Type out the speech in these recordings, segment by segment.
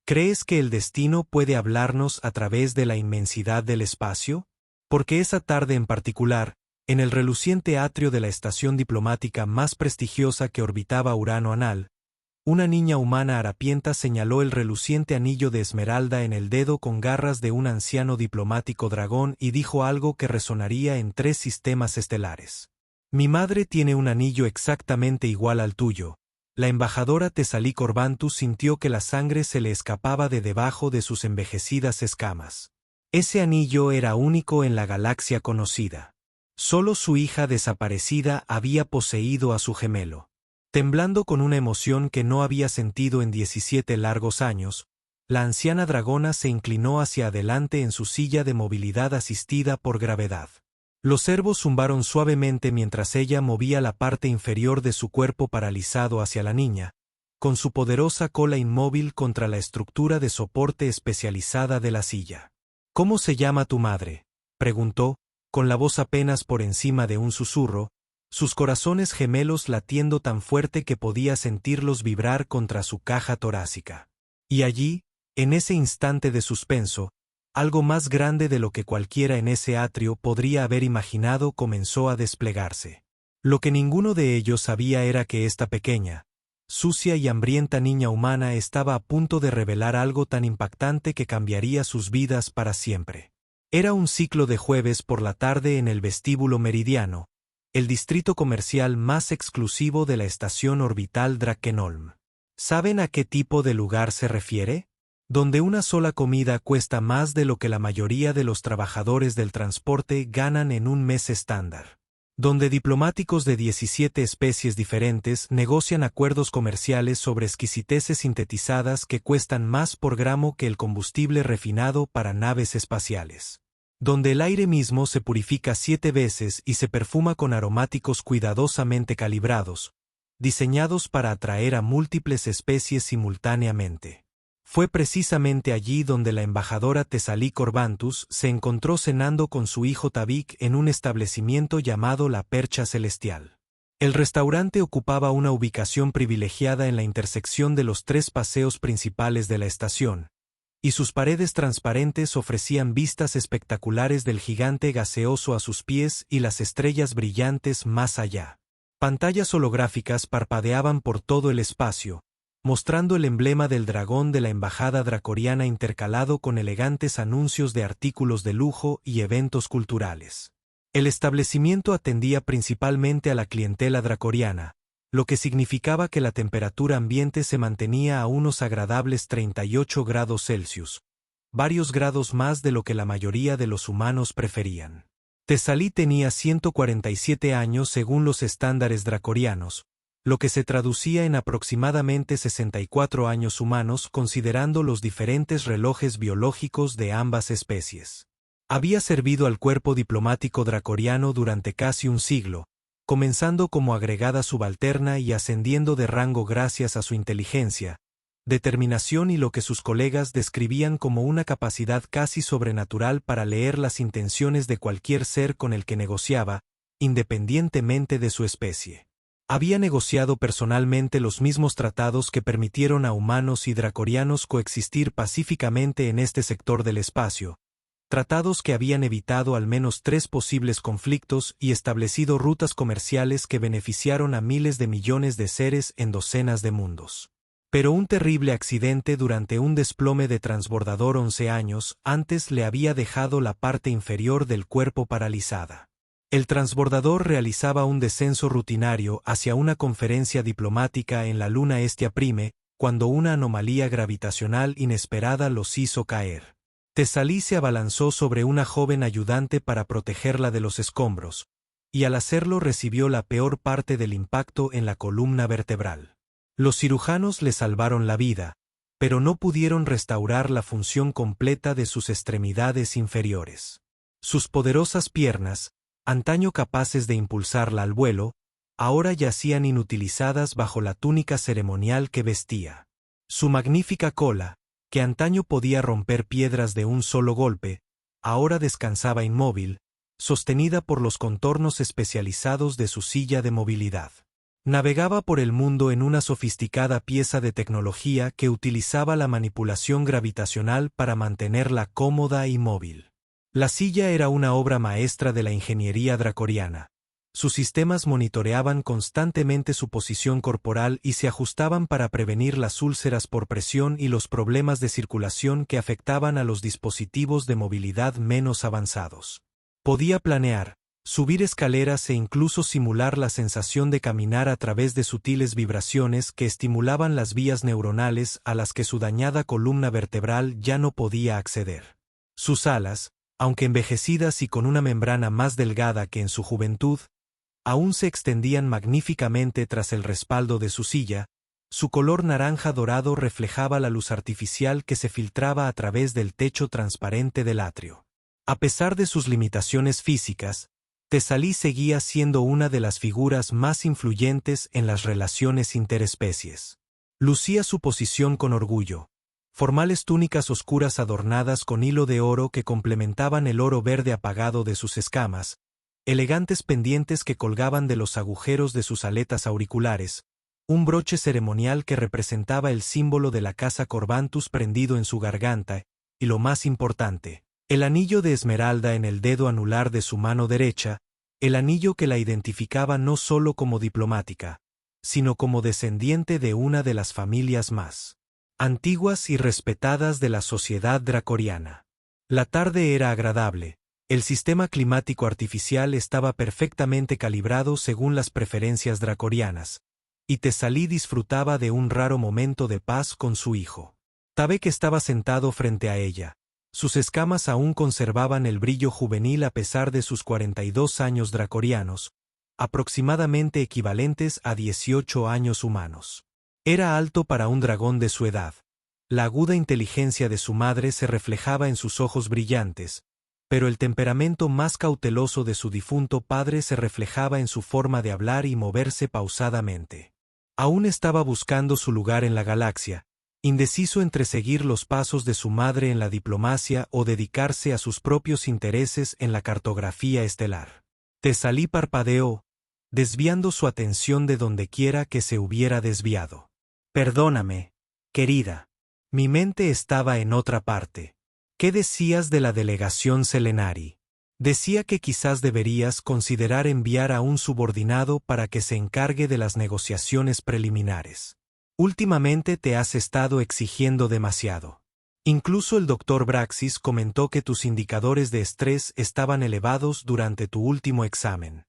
¿Crees que el destino puede hablarnos a través de la inmensidad del espacio? Porque esa tarde en particular, en el reluciente atrio de la estación diplomática más prestigiosa que orbitaba Urano Anal, una niña humana harapienta señaló el reluciente anillo de esmeralda en el dedo con garras de un anciano diplomático dragón y dijo algo que resonaría en 3 sistemas estelares. Mi madre tiene un anillo exactamente igual al tuyo. La embajadora Tesalí Corbantus sintió que la sangre se le escapaba de debajo de sus envejecidas escamas. Ese anillo era único en la galaxia conocida. Solo su hija desaparecida había poseído a su gemelo. Temblando con una emoción que no había sentido en 17 largos años, la anciana dragona se inclinó hacia adelante en su silla de movilidad asistida por gravedad. Los servos zumbaron suavemente mientras ella movía la parte inferior de su cuerpo paralizado hacia la niña, con su poderosa cola inmóvil contra la estructura de soporte especializada de la silla. ¿Cómo se llama tu madre?, preguntó, con la voz apenas por encima de un susurro, sus corazones gemelos latiendo tan fuerte que podía sentirlos vibrar contra su caja torácica. Y allí, en ese instante de suspenso, algo más grande de lo que cualquiera en ese atrio podría haber imaginado comenzó a desplegarse. Lo que ninguno de ellos sabía era que esta pequeña, sucia y hambrienta niña humana estaba a punto de revelar algo tan impactante que cambiaría sus vidas para siempre. Era un ciclo de jueves por la tarde en el vestíbulo meridiano, el distrito comercial más exclusivo de la estación orbital Drakenholm. ¿Saben a qué tipo de lugar se refiere? Donde una sola comida cuesta más de lo que la mayoría de los trabajadores del transporte ganan en un mes estándar. Donde diplomáticos de 17 especies diferentes negocian acuerdos comerciales sobre exquisiteces sintetizadas que cuestan más por gramo que el combustible refinado para naves espaciales. Donde el aire mismo se purifica 7 veces y se perfuma con aromáticos cuidadosamente calibrados, diseñados para atraer a múltiples especies simultáneamente. Fue precisamente allí donde la embajadora Tesalí Corbantus se encontró cenando con su hijo Tabik en un establecimiento llamado La Percha Celestial. El restaurante ocupaba una ubicación privilegiada en la intersección de los 3 paseos principales de la estación, y sus paredes transparentes ofrecían vistas espectaculares del gigante gaseoso a sus pies y las estrellas brillantes más allá. Pantallas holográficas parpadeaban por todo el espacio, mostrando el emblema del dragón de la embajada dracoriana intercalado con elegantes anuncios de artículos de lujo y eventos culturales. El establecimiento atendía principalmente a la clientela dracoriana, lo que significaba que la temperatura ambiente se mantenía a unos agradables 38 grados Celsius, varios grados más de lo que la mayoría de los humanos preferían. Tesalí tenía 147 años según los estándares dracorianos, lo que se traducía en aproximadamente 64 años humanos considerando los diferentes relojes biológicos de ambas especies. Había servido al cuerpo diplomático dracoriano durante casi un siglo, comenzando como agregada subalterna y ascendiendo de rango gracias a su inteligencia, determinación y lo que sus colegas describían como una capacidad casi sobrenatural para leer las intenciones de cualquier ser con el que negociaba, independientemente de su especie. Había negociado personalmente los mismos tratados que permitieron a humanos y dracorianos coexistir pacíficamente en este sector del espacio, tratados que habían evitado al menos 3 posibles conflictos y establecido rutas comerciales que beneficiaron a miles de millones de seres en docenas de mundos. Pero un terrible accidente durante un desplome de transbordador 11 años antes le había dejado la parte inferior del cuerpo paralizada. El transbordador realizaba un descenso rutinario hacia una conferencia diplomática en la luna Hestia Prime, cuando una anomalía gravitacional inesperada los hizo caer. Tesalí se abalanzó sobre una joven ayudante para protegerla de los escombros, y al hacerlo recibió la peor parte del impacto en la columna vertebral. Los cirujanos le salvaron la vida, pero no pudieron restaurar la función completa de sus extremidades inferiores. Sus poderosas piernas, antaño capaces de impulsarla al vuelo, ahora yacían inutilizadas bajo la túnica ceremonial que vestía. Su magnífica cola, que antaño podía romper piedras de un solo golpe, ahora descansaba inmóvil, sostenida por los contornos especializados de su silla de movilidad. Navegaba por el mundo en una sofisticada pieza de tecnología que utilizaba la manipulación gravitacional para mantenerla cómoda y móvil. La silla era una obra maestra de la ingeniería dracoriana. Sus sistemas monitoreaban constantemente su posición corporal y se ajustaban para prevenir las úlceras por presión y los problemas de circulación que afectaban a los dispositivos de movilidad menos avanzados. Podía planear, subir escaleras e incluso simular la sensación de caminar a través de sutiles vibraciones que estimulaban las vías neuronales a las que su dañada columna vertebral ya no podía acceder. Sus alas, aunque envejecidas y con una membrana más delgada que en su juventud, aún se extendían magníficamente tras el respaldo de su silla. Su color naranja dorado reflejaba la luz artificial que se filtraba a través del techo transparente del atrio. A pesar de sus limitaciones físicas, Tesalí seguía siendo una de las figuras más influyentes en las relaciones interespecies. Lucía su posición con orgullo. Formales túnicas oscuras adornadas con hilo de oro que complementaban el oro verde apagado de sus escamas, elegantes pendientes que colgaban de los agujeros de sus aletas auriculares, un broche ceremonial que representaba el símbolo de la casa Corvantus prendido en su garganta, y lo más importante, el anillo de esmeralda en el dedo anular de su mano derecha, el anillo que la identificaba no solo como diplomática, sino como descendiente de una de las familias más antiguas y respetadas de la sociedad dracoriana. La tarde era agradable, el sistema climático artificial estaba perfectamente calibrado según las preferencias dracorianas, y Tesalí disfrutaba de un raro momento de paz con su hijo. Tabek estaba sentado frente a ella. Sus escamas aún conservaban el brillo juvenil a pesar de sus 42 años dracorianos, aproximadamente equivalentes a 18 años humanos. Era alto para un dragón de su edad. La aguda inteligencia de su madre se reflejaba en sus ojos brillantes, pero el temperamento más cauteloso de su difunto padre se reflejaba en su forma de hablar y moverse pausadamente. Aún estaba buscando su lugar en la galaxia, indeciso entre seguir los pasos de su madre en la diplomacia o dedicarse a sus propios intereses en la cartografía estelar. Tesalí parpadeó, desviando su atención de dondequiera que se hubiera desviado. Perdóname, querida. Mi mente estaba en otra parte. ¿Qué decías de la delegación Selenari? Decía que quizás deberías considerar enviar a un subordinado para que se encargue de las negociaciones preliminares. Últimamente te has estado exigiendo demasiado. Incluso el Dr. Braxis comentó que tus indicadores de estrés estaban elevados durante tu último examen.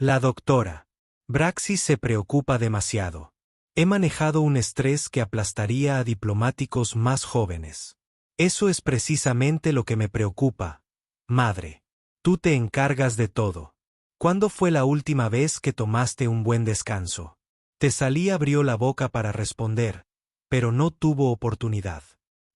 La doctora Braxis se preocupa demasiado. He manejado un estrés que aplastaría a diplomáticos más jóvenes. Eso es precisamente lo que me preocupa, madre. Tú te encargas de todo. ¿Cuándo fue la última vez que tomaste un buen descanso? Tesalí abrió la boca para responder, pero no tuvo oportunidad.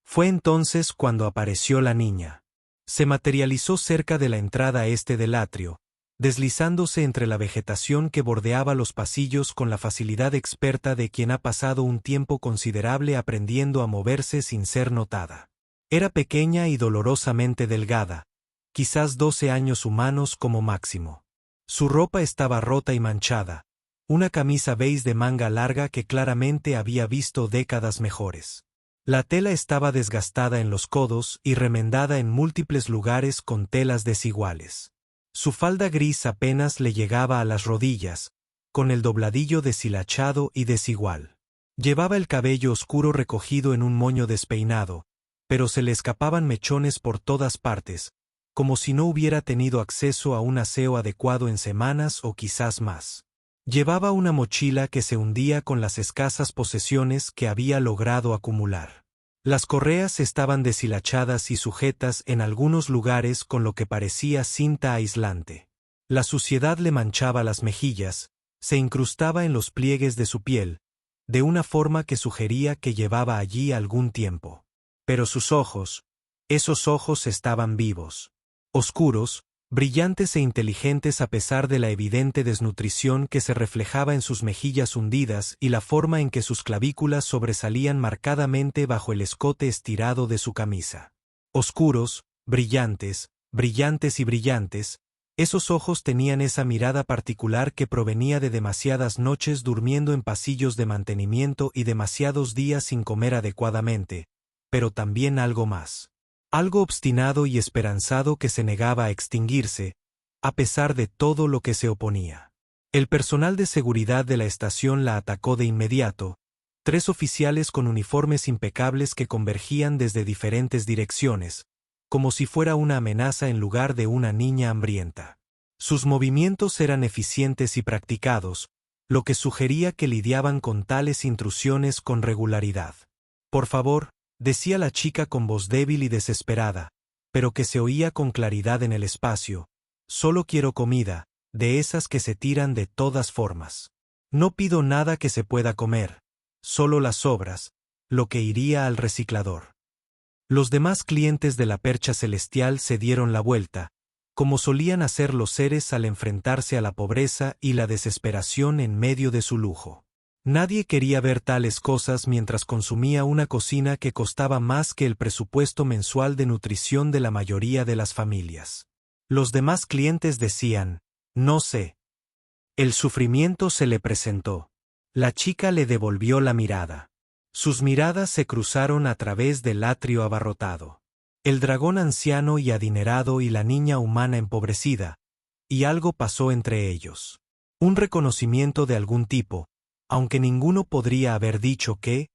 Fue entonces cuando apareció la niña. Se materializó cerca de la entrada este del atrio, deslizándose entre la vegetación que bordeaba los pasillos con la facilidad experta de quien ha pasado un tiempo considerable aprendiendo a moverse sin ser notada. Era pequeña y dolorosamente delgada, quizás 12 años humanos como máximo. Su ropa estaba rota y manchada, una camisa beige de manga larga que claramente había visto décadas mejores. La tela estaba desgastada en los codos y remendada en múltiples lugares con telas desiguales. Su falda gris apenas le llegaba a las rodillas, con el dobladillo deshilachado y desigual. Llevaba el cabello oscuro recogido en un moño despeinado, pero se le escapaban mechones por todas partes, como si no hubiera tenido acceso a un aseo adecuado en semanas o quizás más. Llevaba una mochila que se hundía con las escasas posesiones que había logrado acumular. Las correas estaban deshilachadas y sujetas en algunos lugares con lo que parecía cinta aislante. La suciedad le manchaba las mejillas, se incrustaba en los pliegues de su piel, de una forma que sugería que llevaba allí algún tiempo. Pero sus ojos, esos ojos estaban vivos, oscuros, brillantes e inteligentes a pesar de la evidente desnutrición que se reflejaba en sus mejillas hundidas y la forma en que sus clavículas sobresalían marcadamente bajo el escote estirado de su camisa. Oscuros, brillantes, brillantes y brillantes, Esos ojos tenían esa mirada particular que provenía de demasiadas noches durmiendo en pasillos de mantenimiento y demasiados días sin comer adecuadamente, pero también algo más. Algo obstinado y esperanzado que se negaba a extinguirse, a pesar de todo lo que se oponía. El personal de seguridad de la estación la atacó de inmediato, 3 oficiales con uniformes impecables que convergían desde diferentes direcciones, como si fuera una amenaza en lugar de una niña hambrienta. Sus movimientos eran eficientes y practicados, lo que sugería que lidiaban con tales intrusiones con regularidad. Por favor, decía la chica con voz débil y desesperada, pero que se oía con claridad en el espacio, solo quiero comida, de esas que se tiran de todas formas. No pido nada que se pueda comer, solo las sobras, lo que iría al reciclador. Los demás clientes de la percha celestial se dieron la vuelta, como solían hacer los seres al enfrentarse a la pobreza y la desesperación en medio de su lujo. Nadie quería ver tales cosas mientras consumía una cocina que costaba más que el presupuesto mensual de nutrición de la mayoría de las familias. Los demás clientes decían, no sé. El sufrimiento se le presentó. La chica le devolvió la mirada. Sus miradas se cruzaron a través del atrio abarrotado. El dragón anciano y adinerado y la niña humana empobrecida, y algo pasó entre ellos. Un reconocimiento de algún tipo, aunque ninguno podría haber dicho qué,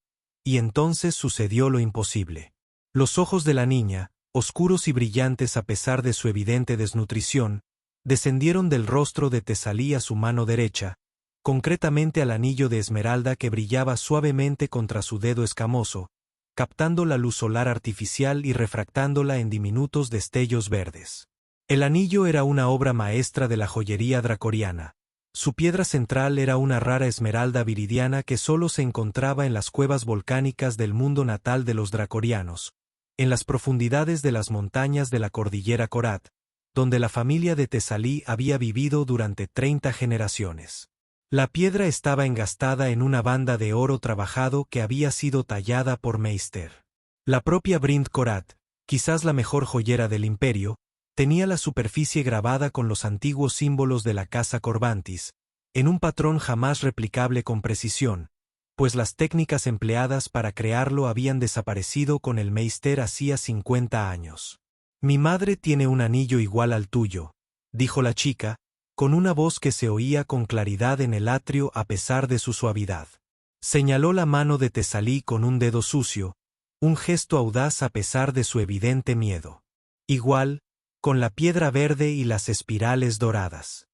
y entonces sucedió lo imposible. Los ojos de la niña, oscuros y brillantes a pesar de su evidente desnutrición, descendieron del rostro de Tesalí a su mano derecha, concretamente al anillo de esmeralda que brillaba suavemente contra su dedo escamoso, captando la luz solar artificial y refractándola en diminutos destellos verdes. El anillo era una obra maestra de la joyería dracoriana. Su piedra central era una rara esmeralda viridiana que solo se encontraba en las cuevas volcánicas del mundo natal de los dracorianos, en las profundidades de las montañas de la cordillera Korat, donde la familia de Tesalí había vivido durante 30 generaciones. La piedra estaba engastada en una banda de oro trabajado que había sido tallada por Meister. La propia Brind Korat, quizás la mejor joyera del imperio, tenía la superficie grabada con los antiguos símbolos de la casa Corbantis, en un patrón jamás replicable con precisión, pues las técnicas empleadas para crearlo habían desaparecido con el Meister hacía 50 años. Mi madre tiene un anillo igual al tuyo, dijo la chica, con una voz que se oía con claridad en el atrio a pesar de su suavidad. Señaló la mano de Tesalí con un dedo sucio, un gesto audaz a pesar de su evidente miedo. Igual, con la piedra verde y las espirales doradas.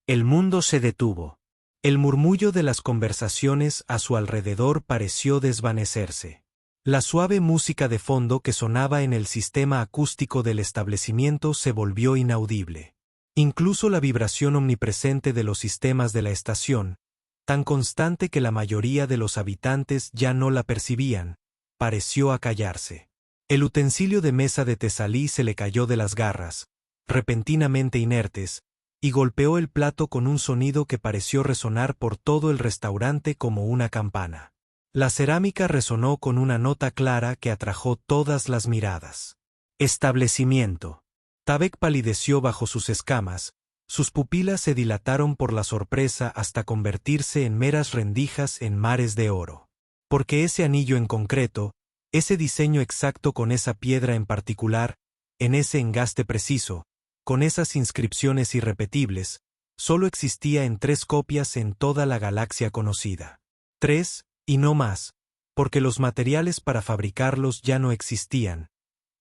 El mundo se detuvo. El murmullo de las conversaciones a su alrededor pareció desvanecerse. La suave música de fondo que sonaba en el sistema acústico del establecimiento se volvió inaudible. Incluso la vibración omnipresente de los sistemas de la estación, tan constante que la mayoría de los habitantes ya no la percibían, pareció acallarse. El utensilio de mesa de Tesalí se le cayó de las garras, repentinamente inertes, y golpeó el plato con un sonido que pareció resonar por todo el restaurante como una campana. La cerámica resonó con una nota clara que atrajo todas las miradas. Establecimiento. Tabek palideció bajo sus escamas, sus pupilas se dilataron por la sorpresa hasta convertirse en meras rendijas en mares de oro. Porque ese anillo en concreto, ese diseño exacto con esa piedra en particular, en ese engaste preciso, con esas inscripciones irrepetibles, solo existía en 3 copias en toda la galaxia conocida. 3, y no más, porque los materiales para fabricarlos ya no existían,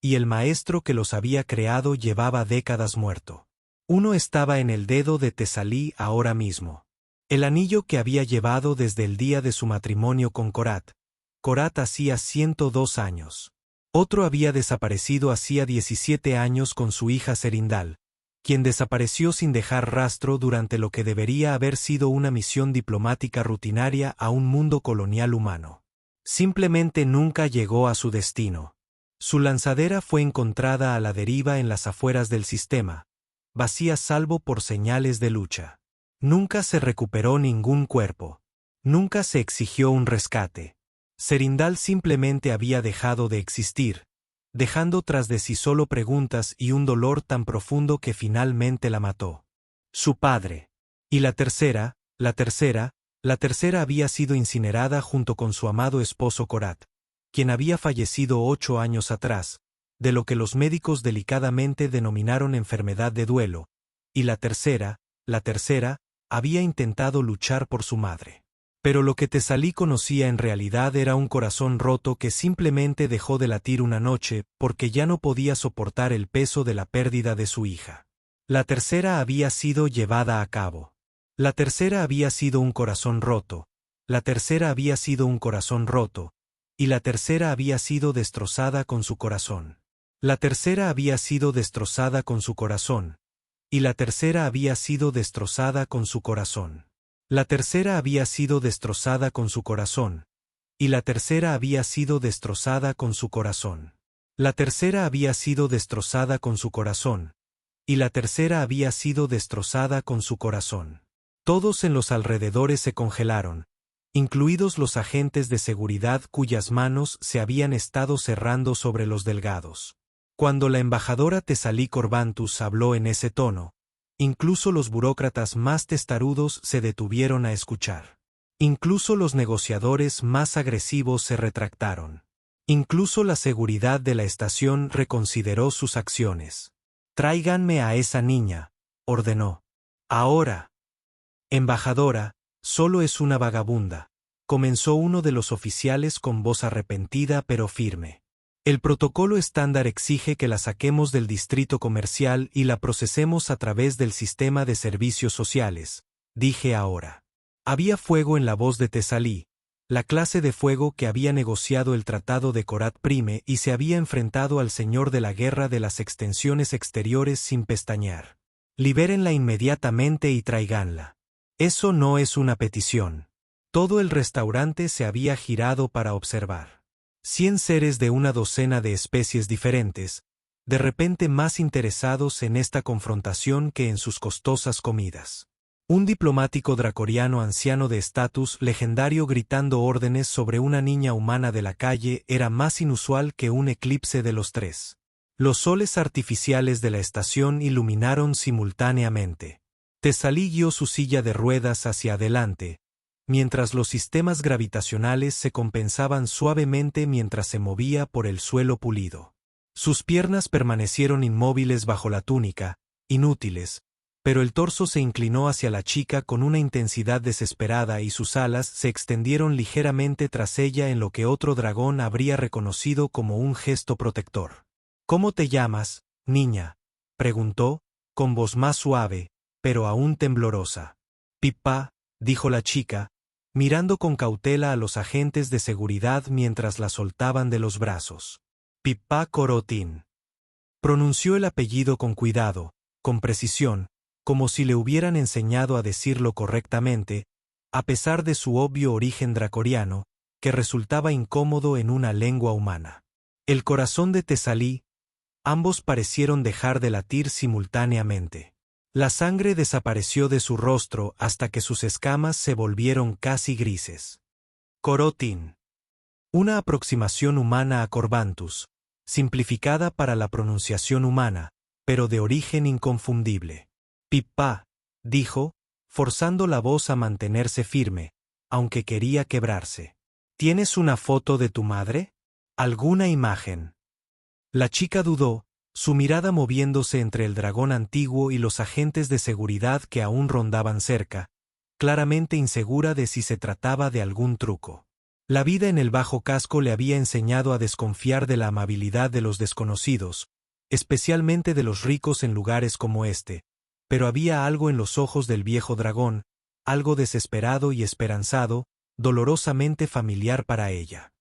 y el maestro que los había creado llevaba décadas muerto. Uno estaba en el dedo de Tesalí ahora mismo. El anillo que había llevado desde el día de su matrimonio con Korat. Korat hacía 102 años. Otro había desaparecido hacía 17 años con su hija Serindal, quien desapareció sin dejar rastro durante lo que debería haber sido una misión diplomática rutinaria a un mundo colonial humano. Simplemente nunca llegó a su destino. Su lanzadera fue encontrada a la deriva en las afueras del sistema, vacía salvo por señales de lucha. Nunca se recuperó ningún cuerpo. Nunca se exigió un rescate. Serindal simplemente había dejado de existir, dejando tras de sí solo preguntas y un dolor tan profundo que finalmente la mató. Su padre. Y la tercera había sido incinerada junto con su amado esposo Korat, quien había fallecido 8 años atrás, de lo que los médicos delicadamente denominaron enfermedad de duelo, y la tercera, había intentado luchar por su madre. Pero lo que Tesalí conocía en realidad era un corazón roto que simplemente dejó de latir una noche porque ya no podía soportar el peso de la pérdida de su hija. La tercera había sido llevada a cabo. La tercera había sido un corazón roto. La tercera había sido un corazón roto. Y la tercera había sido destrozada con su corazón. La tercera había sido destrozada con su corazón. Y la tercera había sido destrozada con su corazón. La tercera había sido destrozada con su corazón. Y la tercera había sido destrozada con su corazón. La tercera había sido destrozada con su corazón. Y la tercera había sido destrozada con su corazón. Todos en los alrededores se congelaron, incluidos los agentes de seguridad cuyas manos se habían estado cerrando sobre los delgados. Cuando la embajadora Tesalí Corbantus habló en ese tono, incluso los burócratas más testarudos se detuvieron a escuchar. Incluso los negociadores más agresivos se retractaron. Incluso la seguridad de la estación reconsideró sus acciones. «Tráiganme a esa niña», ordenó. «Ahora». «Embajadora, solo es una vagabunda», comenzó uno de los oficiales con voz arrepentida pero firme. «El protocolo estándar exige que la saquemos del distrito comercial y la procesemos a través del sistema de servicios sociales», dije ahora. Había fuego en la voz de Tesalí, la clase de fuego que había negociado el tratado de Korat Prime y se había enfrentado al señor de la guerra de las extensiones exteriores sin pestañear. «Libérenla inmediatamente y tráiganla». Eso no es una petición. Todo el restaurante se había girado para observar. 100 seres de una docena de especies diferentes, de repente más interesados en esta confrontación que en sus costosas comidas. Un diplomático dracoriano anciano de estatus legendario gritando órdenes sobre una niña humana de la calle era más inusual que un eclipse de los tres. Los soles artificiales de la estación iluminaron simultáneamente. Tesalí guió su silla de ruedas hacia adelante, mientras los sistemas gravitacionales se compensaban suavemente mientras se movía por el suelo pulido. Sus piernas permanecieron inmóviles bajo la túnica, inútiles, pero el torso se inclinó hacia la chica con una intensidad desesperada y sus alas se extendieron ligeramente tras ella en lo que otro dragón habría reconocido como un gesto protector. «¿Cómo te llamas, niña?», preguntó, con voz más suave, pero aún temblorosa. «Pippa», dijo la chica, mirando con cautela a los agentes de seguridad mientras la soltaban de los brazos. «Pippa Corotin». Pronunció el apellido con cuidado, con precisión, como si le hubieran enseñado a decirlo correctamente, a pesar de su obvio origen dracoriano, que resultaba incómodo en una lengua humana. El corazón de Tesalí, ambos parecieron dejar de latir simultáneamente. La sangre desapareció de su rostro hasta que sus escamas se volvieron casi grises. Corotin. Una aproximación humana a Corbantus, simplificada para la pronunciación humana, pero de origen inconfundible. «Pippa», dijo, forzando la voz a mantenerse firme, aunque quería quebrarse. «¿Tienes una foto de tu madre? ¿Alguna imagen?» La chica dudó, su mirada moviéndose entre el dragón antiguo y los agentes de seguridad que aún rondaban cerca, claramente insegura de si se trataba de algún truco. La vida en el bajo casco le había enseñado a desconfiar de la amabilidad de los desconocidos, especialmente de los ricos en lugares como este, pero había algo en los ojos del viejo dragón, algo desesperado y esperanzado, dolorosamente familiar para ella.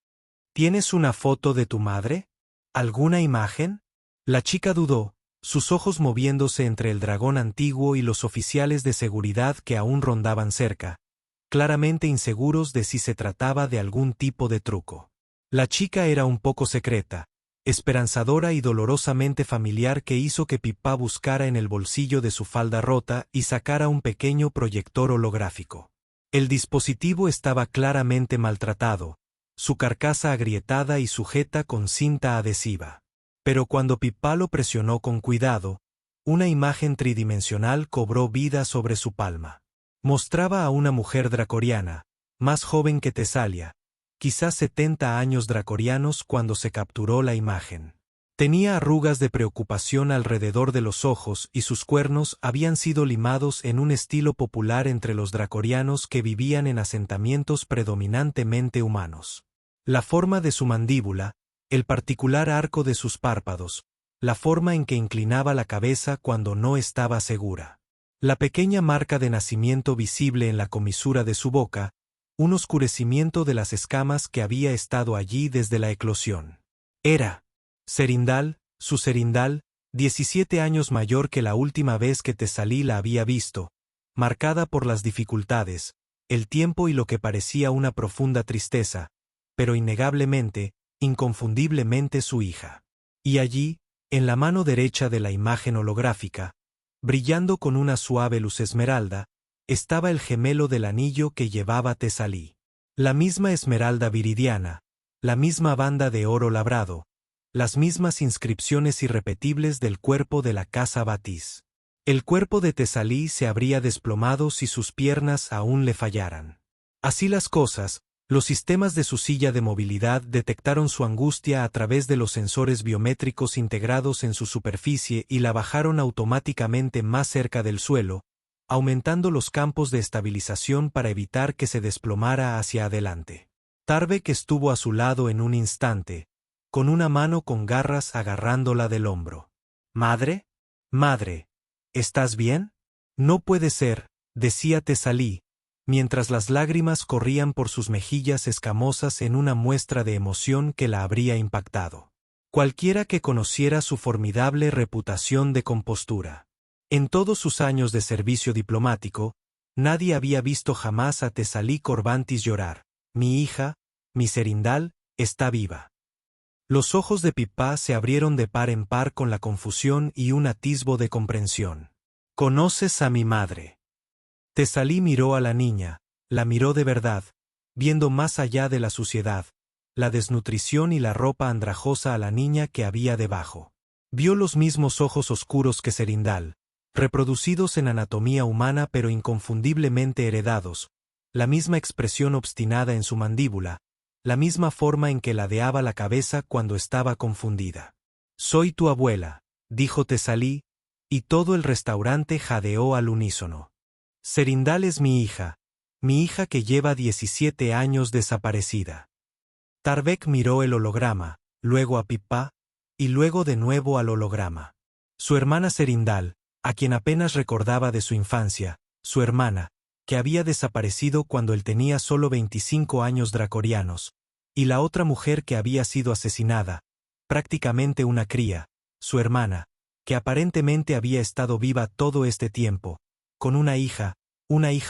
«¿Tienes una foto de tu madre? ¿Alguna imagen?» La chica dudó, sus ojos moviéndose entre el dragón antiguo y los oficiales de seguridad que aún rondaban cerca, claramente inseguros de si se trataba de algún tipo de truco. La chica era un poco secreta, esperanzadora y dolorosamente familiar que hizo que Pippa buscara en el bolsillo de su falda rota y sacara un pequeño proyector holográfico. El dispositivo estaba claramente maltratado, su carcasa agrietada y sujeta con cinta adhesiva. Pero cuando Pippa lo presionó con cuidado, una imagen tridimensional cobró vida sobre su palma. Mostraba a una mujer dracoriana, más joven que Tesalia, quizás 70 años dracorianos cuando se capturó la imagen. Tenía arrugas de preocupación alrededor de los ojos y sus cuernos habían sido limados en un estilo popular entre los dracorianos que vivían en asentamientos predominantemente humanos. La forma de su mandíbula, el particular arco de sus párpados, la forma en que inclinaba la cabeza cuando no estaba segura. La pequeña marca de nacimiento visible en la comisura de su boca, un oscurecimiento de las escamas que había estado allí desde la eclosión. Era Serindal, su Serindal, 17 años mayor que la última vez que Tesalí la había visto, marcada por las dificultades, el tiempo y lo que parecía una profunda tristeza, pero innegablemente, inconfundiblemente su hija. Y allí, en la mano derecha de la imagen holográfica, brillando con una suave luz esmeralda, estaba el gemelo del anillo que llevaba Tesalí. La misma esmeralda viridiana, la misma banda de oro labrado, las mismas inscripciones irrepetibles del cuerpo de la casa Batiz. El cuerpo de Tesalí se habría desplomado si sus piernas aún le fallaran. Así las cosas, los sistemas de su silla de movilidad detectaron su angustia a través de los sensores biométricos integrados en su superficie y la bajaron automáticamente más cerca del suelo, aumentando los campos de estabilización para evitar que se desplomara hacia adelante. Tarbeck estuvo a su lado en un instante, con una mano con garras agarrándola del hombro. «¿Madre? Madre, ¿estás bien?» «No puede ser», decía Tesalí, mientras las lágrimas corrían por sus mejillas escamosas en una muestra de emoción que la habría impactado. Cualquiera que conociera su formidable reputación de compostura. En todos sus años de servicio diplomático, nadie había visto jamás a Tesalí Corbantis llorar. «Mi hija, mi Serindal, está viva». Los ojos de Pippa se abrieron de par en par con la confusión y un atisbo de comprensión. «¿Conoces a mi madre?» Tesalí miró a la niña, la miró de verdad, viendo más allá de la suciedad, la desnutrición y la ropa andrajosa a la niña que había debajo. Vio los mismos ojos oscuros que Serindal, reproducidos en anatomía humana pero inconfundiblemente heredados, la misma expresión obstinada en su mandíbula, la misma forma en que ladeaba la cabeza cuando estaba confundida. «Soy tu abuela», dijo Tesalí, y todo el restaurante jadeó al unísono. «Serindal es mi hija que lleva 17 años desaparecida». Tarbeck miró el holograma, luego a Pippa, y luego de nuevo al holograma. Su hermana Serindal, a quien apenas recordaba de su infancia, su hermana, que había desaparecido cuando él tenía solo 25 años dracorianos, y la otra mujer que había sido asesinada, prácticamente una cría, su hermana, que aparentemente había estado viva todo este tiempo, con una hija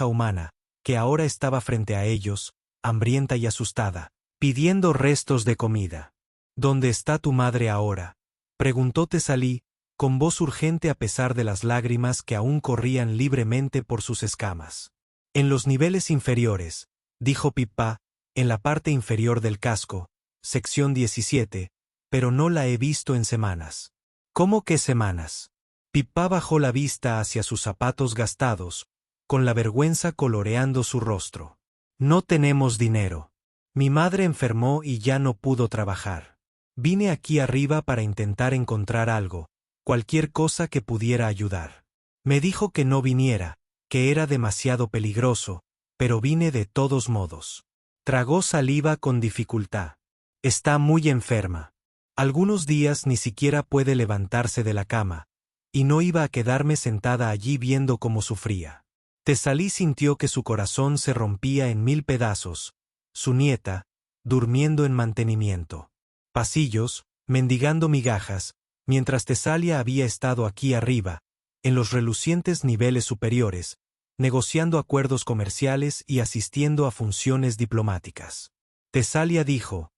humana, que ahora estaba frente a ellos, hambrienta y asustada, pidiendo restos de comida. «¿Dónde está tu madre ahora?», preguntó Tesalí, con voz urgente a pesar de las lágrimas que aún corrían libremente por sus escamas. «En los niveles inferiores», dijo Pippa, «en la parte inferior del casco, sección 17, pero no la he visto en semanas». «¿Cómo que semanas?». Pippa bajó la vista hacia sus zapatos gastados, con la vergüenza coloreando su rostro. «No tenemos dinero. Mi madre enfermó y ya no pudo trabajar. Vine aquí arriba para intentar encontrar algo, cualquier cosa que pudiera ayudar. Me dijo que no viniera, que era demasiado peligroso, pero vine de todos modos». Tragó saliva con dificultad. «Está muy enferma. Algunos días ni siquiera puede levantarse de la cama, y no iba a quedarme sentada allí viendo cómo sufría». Tesalí sintió que su corazón se rompía en 1000 pedazos, su nieta, durmiendo en mantenimiento. Pasillos, mendigando migajas, mientras Tesalia había estado aquí arriba, en los relucientes niveles superiores, negociando acuerdos comerciales y asistiendo a funciones diplomáticas. Tesalia dijo,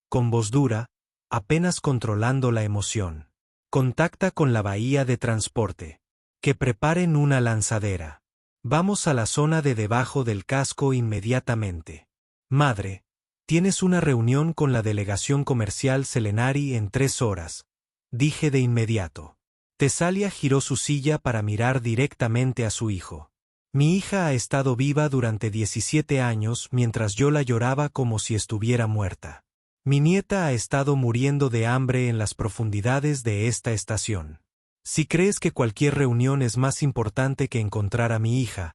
con voz dura, apenas controlando la emoción. «Contacta con la bahía de transporte. Que preparen una lanzadera. Vamos a la zona de debajo del casco inmediatamente. Madre, Tienes una reunión con la delegación comercial Selenari en 3 horas, dije de inmediato. Tesalia giró su silla para mirar directamente a su hijo. Mi hija ha estado viva durante 17 años mientras yo la lloraba como si estuviera muerta. Mi nieta ha estado muriendo de hambre en las profundidades de esta estación. Si crees que cualquier reunión es más importante que encontrar a mi hija,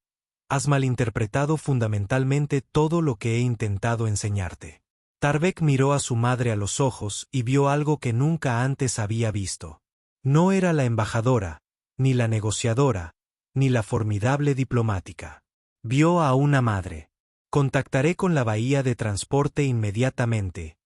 has malinterpretado fundamentalmente todo lo que he intentado enseñarte. Tarbek miró a su madre a los ojos y vio algo que nunca antes había visto. No era la embajadora, ni la negociadora, ni la formidable diplomática. Vio a una madre. Contactaré con la bahía de transporte inmediatamente,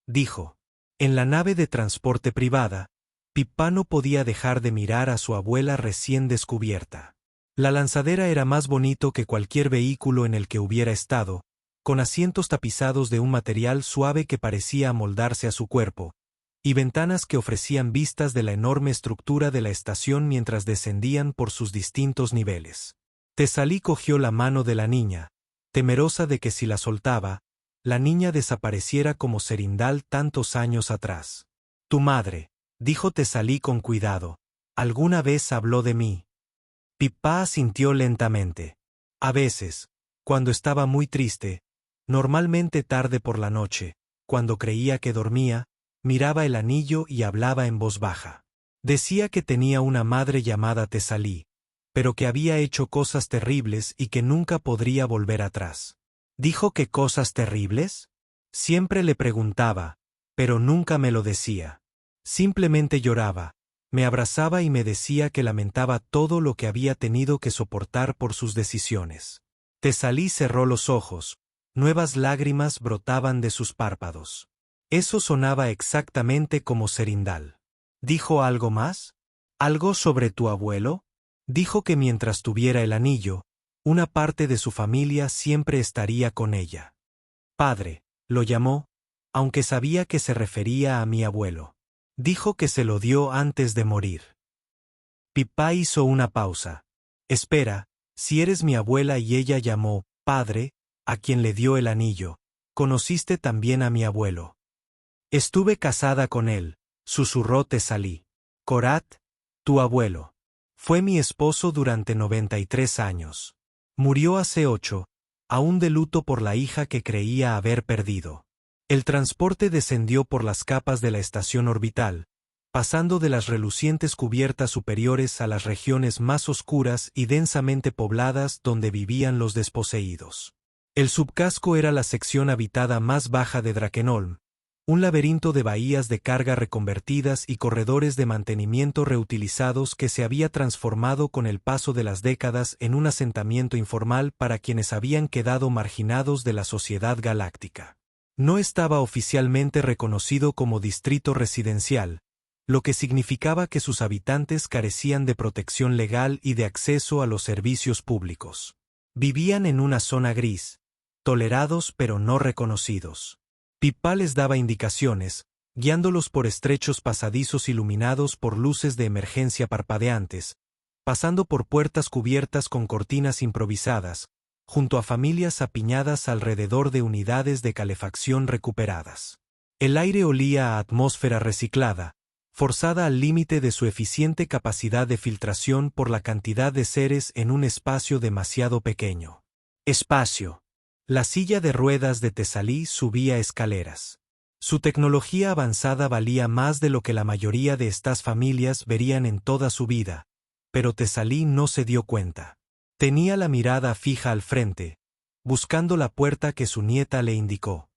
dijo. En la nave de transporte privada, Pippa no podía dejar de mirar a su abuela recién descubierta. La lanzadera era más bonito que cualquier vehículo en el que hubiera estado, con asientos tapizados de un material suave que parecía amoldarse a su cuerpo, y ventanas que ofrecían vistas de la enorme estructura de la estación mientras descendían por sus distintos niveles. Tesalí cogió la mano de la niña, temerosa de que si la soltaba, la niña desapareciera como Serindal tantos años atrás. Tu madre, dijo Tesalí con cuidado, ¿alguna vez habló de mí? Pippa asintió lentamente. A veces, cuando estaba muy triste, normalmente tarde por la noche, cuando creía que dormía, miraba el anillo y hablaba en voz baja. Decía que tenía una madre llamada Tesalí, pero que había hecho cosas terribles y que nunca podría volver atrás. ¿Dijo que cosas terribles? Siempre le preguntaba, pero nunca me lo decía. Simplemente lloraba, me abrazaba y me decía que lamentaba todo lo que había tenido que soportar por sus decisiones. Tesalí cerró los ojos, nuevas lágrimas brotaban de sus párpados. Eso sonaba exactamente como Serindal. ¿Dijo algo más? ¿Algo sobre tu abuelo? Dijo que mientras tuviera el anillo, una parte de su familia siempre estaría con ella. Padre, lo llamó, aunque sabía que se refería a mi abuelo. Dijo que se lo dio antes de morir. Pippa hizo una pausa. Espera, si eres mi abuela y ella llamó, padre, a quien le dio el anillo, conociste también a mi abuelo. Estuve casada con él, susurró Tesalí. Korat, tu abuelo. Fue mi esposo durante 93 años. Murió hace 8, aún de luto por la hija que creía haber perdido. El transporte descendió por las capas de la estación orbital, pasando de las relucientes cubiertas superiores a las regiones más oscuras y densamente pobladas donde vivían los desposeídos. El subcasco era la sección habitada más baja de Drakenholm, un laberinto de bahías de carga reconvertidas y corredores de mantenimiento reutilizados que se había transformado con el paso de las décadas en un asentamiento informal para quienes habían quedado marginados de la sociedad galáctica. No estaba oficialmente reconocido como distrito residencial, lo que significaba que sus habitantes carecían de protección legal y de acceso a los servicios públicos. Vivían en una zona gris, tolerados pero no reconocidos. Pippa les daba indicaciones, guiándolos por estrechos pasadizos iluminados por luces de emergencia parpadeantes, pasando por puertas cubiertas con cortinas improvisadas, junto a familias apiñadas alrededor de unidades de calefacción recuperadas. El aire olía a atmósfera reciclada, forzada al límite de su eficiente capacidad de filtración por la cantidad de seres en un espacio demasiado pequeño. Espacio. La silla de ruedas de Tesalí subía escaleras. Su tecnología avanzada valía más de lo que la mayoría de estas familias verían en toda su vida, pero Tesalí no se dio cuenta. Tenía la mirada fija al frente, buscando la puerta que su nieta le indicó.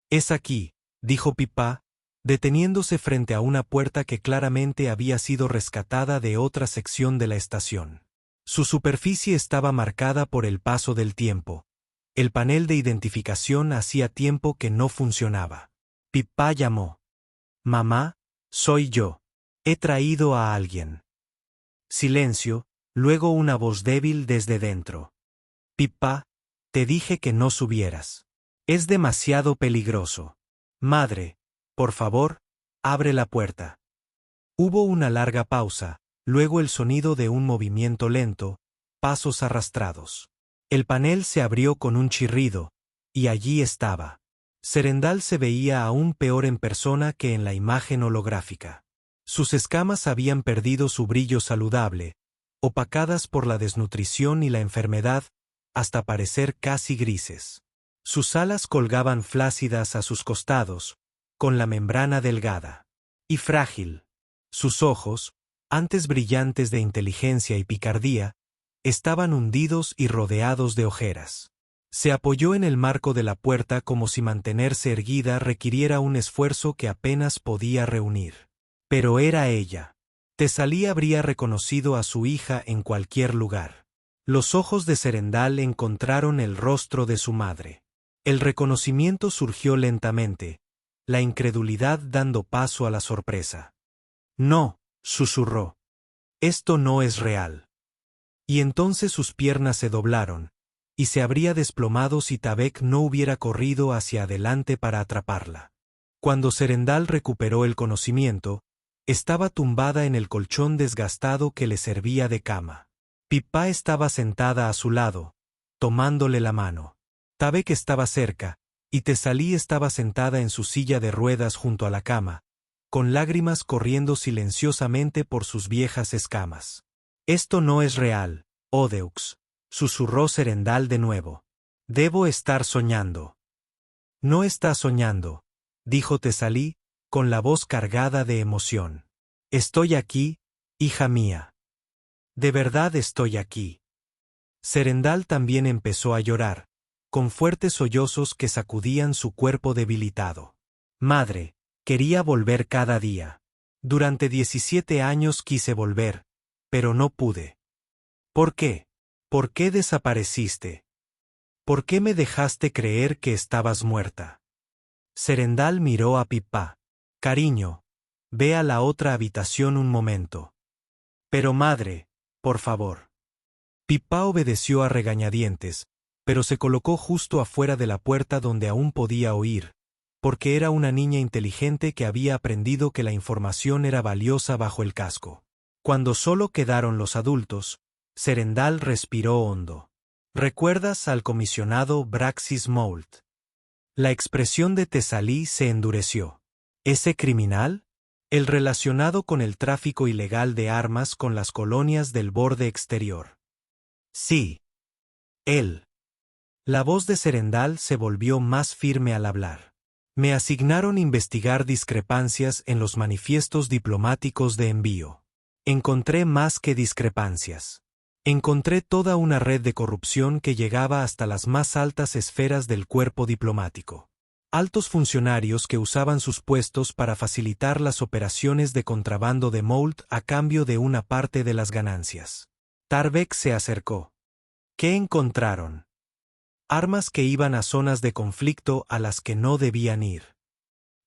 Es aquí, dijo Pippa, deteniéndose frente a una puerta que claramente había sido rescatada de otra sección de la estación. Su superficie estaba marcada por el paso del tiempo. El panel de identificación hacía tiempo que no funcionaba. Pippa llamó. Mamá, soy yo. He traído a alguien. Silencio, luego una voz débil desde dentro. Pippa, te dije que no subieras. Es demasiado peligroso. Madre, por favor, abre la puerta. Hubo una larga pausa, luego el sonido de un movimiento lento, pasos arrastrados. El panel se abrió con un chirrido, y allí estaba. Serendal se veía aún peor en persona que en la imagen holográfica. Sus escamas habían perdido su brillo saludable, opacadas por la desnutrición y la enfermedad, hasta parecer casi grises. Sus alas colgaban flácidas a sus costados, con la membrana delgada y frágil. Sus ojos, antes brillantes de inteligencia y picardía, estaban hundidos y rodeados de ojeras. Se apoyó en el marco de la puerta como si mantenerse erguida requiriera un esfuerzo que apenas podía reunir. Pero era ella. Tesalí habría reconocido a su hija en cualquier lugar. Los ojos de Serendal encontraron el rostro de su madre. El reconocimiento surgió lentamente, la incredulidad dando paso a la sorpresa. «No», susurró. «Esto no es real». Y entonces sus piernas se doblaron, y se habría desplomado si Tabek no hubiera corrido hacia adelante para atraparla. Cuando Serendal recuperó el conocimiento, estaba tumbada en el colchón desgastado que le servía de cama. Pippa estaba sentada a su lado, tomándole la mano. Tabek estaba cerca, y Tesalí estaba sentada en su silla de ruedas junto a la cama, con lágrimas corriendo silenciosamente por sus viejas escamas. «Esto no es real, Odeux», susurró Serendal de nuevo. «Debo estar soñando». «No está soñando», dijo Tesalí, con la voz cargada de emoción. «Estoy aquí, hija mía. De verdad estoy aquí». Serendal también empezó a llorar, con fuertes sollozos que sacudían su cuerpo debilitado. «Madre, quería volver cada día. Durante 17 años quise volver, pero no pude». «¿Por qué? ¿Por qué desapareciste? ¿Por qué me dejaste creer que estabas muerta?» Serendal miró a Pippa. «Cariño, ve a la otra habitación un momento». «Pero madre, por favor». Pippa obedeció a regañadientes, pero se colocó justo afuera de la puerta donde aún podía oír, porque era una niña inteligente que había aprendido que la información era valiosa bajo el casco. Cuando solo quedaron los adultos, Serendal respiró hondo. «¿Recuerdas al comisionado Braxis Moult?» La expresión de Tesalí se endureció. «¿Ese criminal? El relacionado con el tráfico ilegal de armas con las colonias del borde exterior». «Sí. Él». La voz de Serendal se volvió más firme al hablar. «Me asignaron investigar discrepancias en los manifiestos diplomáticos de envío. Encontré más que discrepancias. Encontré toda una red de corrupción que llegaba hasta las más altas esferas del cuerpo diplomático. Altos funcionarios que usaban sus puestos para facilitar las operaciones de contrabando de Moult a cambio de una parte de las ganancias». Tarbek se acercó. «¿Qué encontraron?» «Armas que iban a zonas de conflicto a las que no debían ir.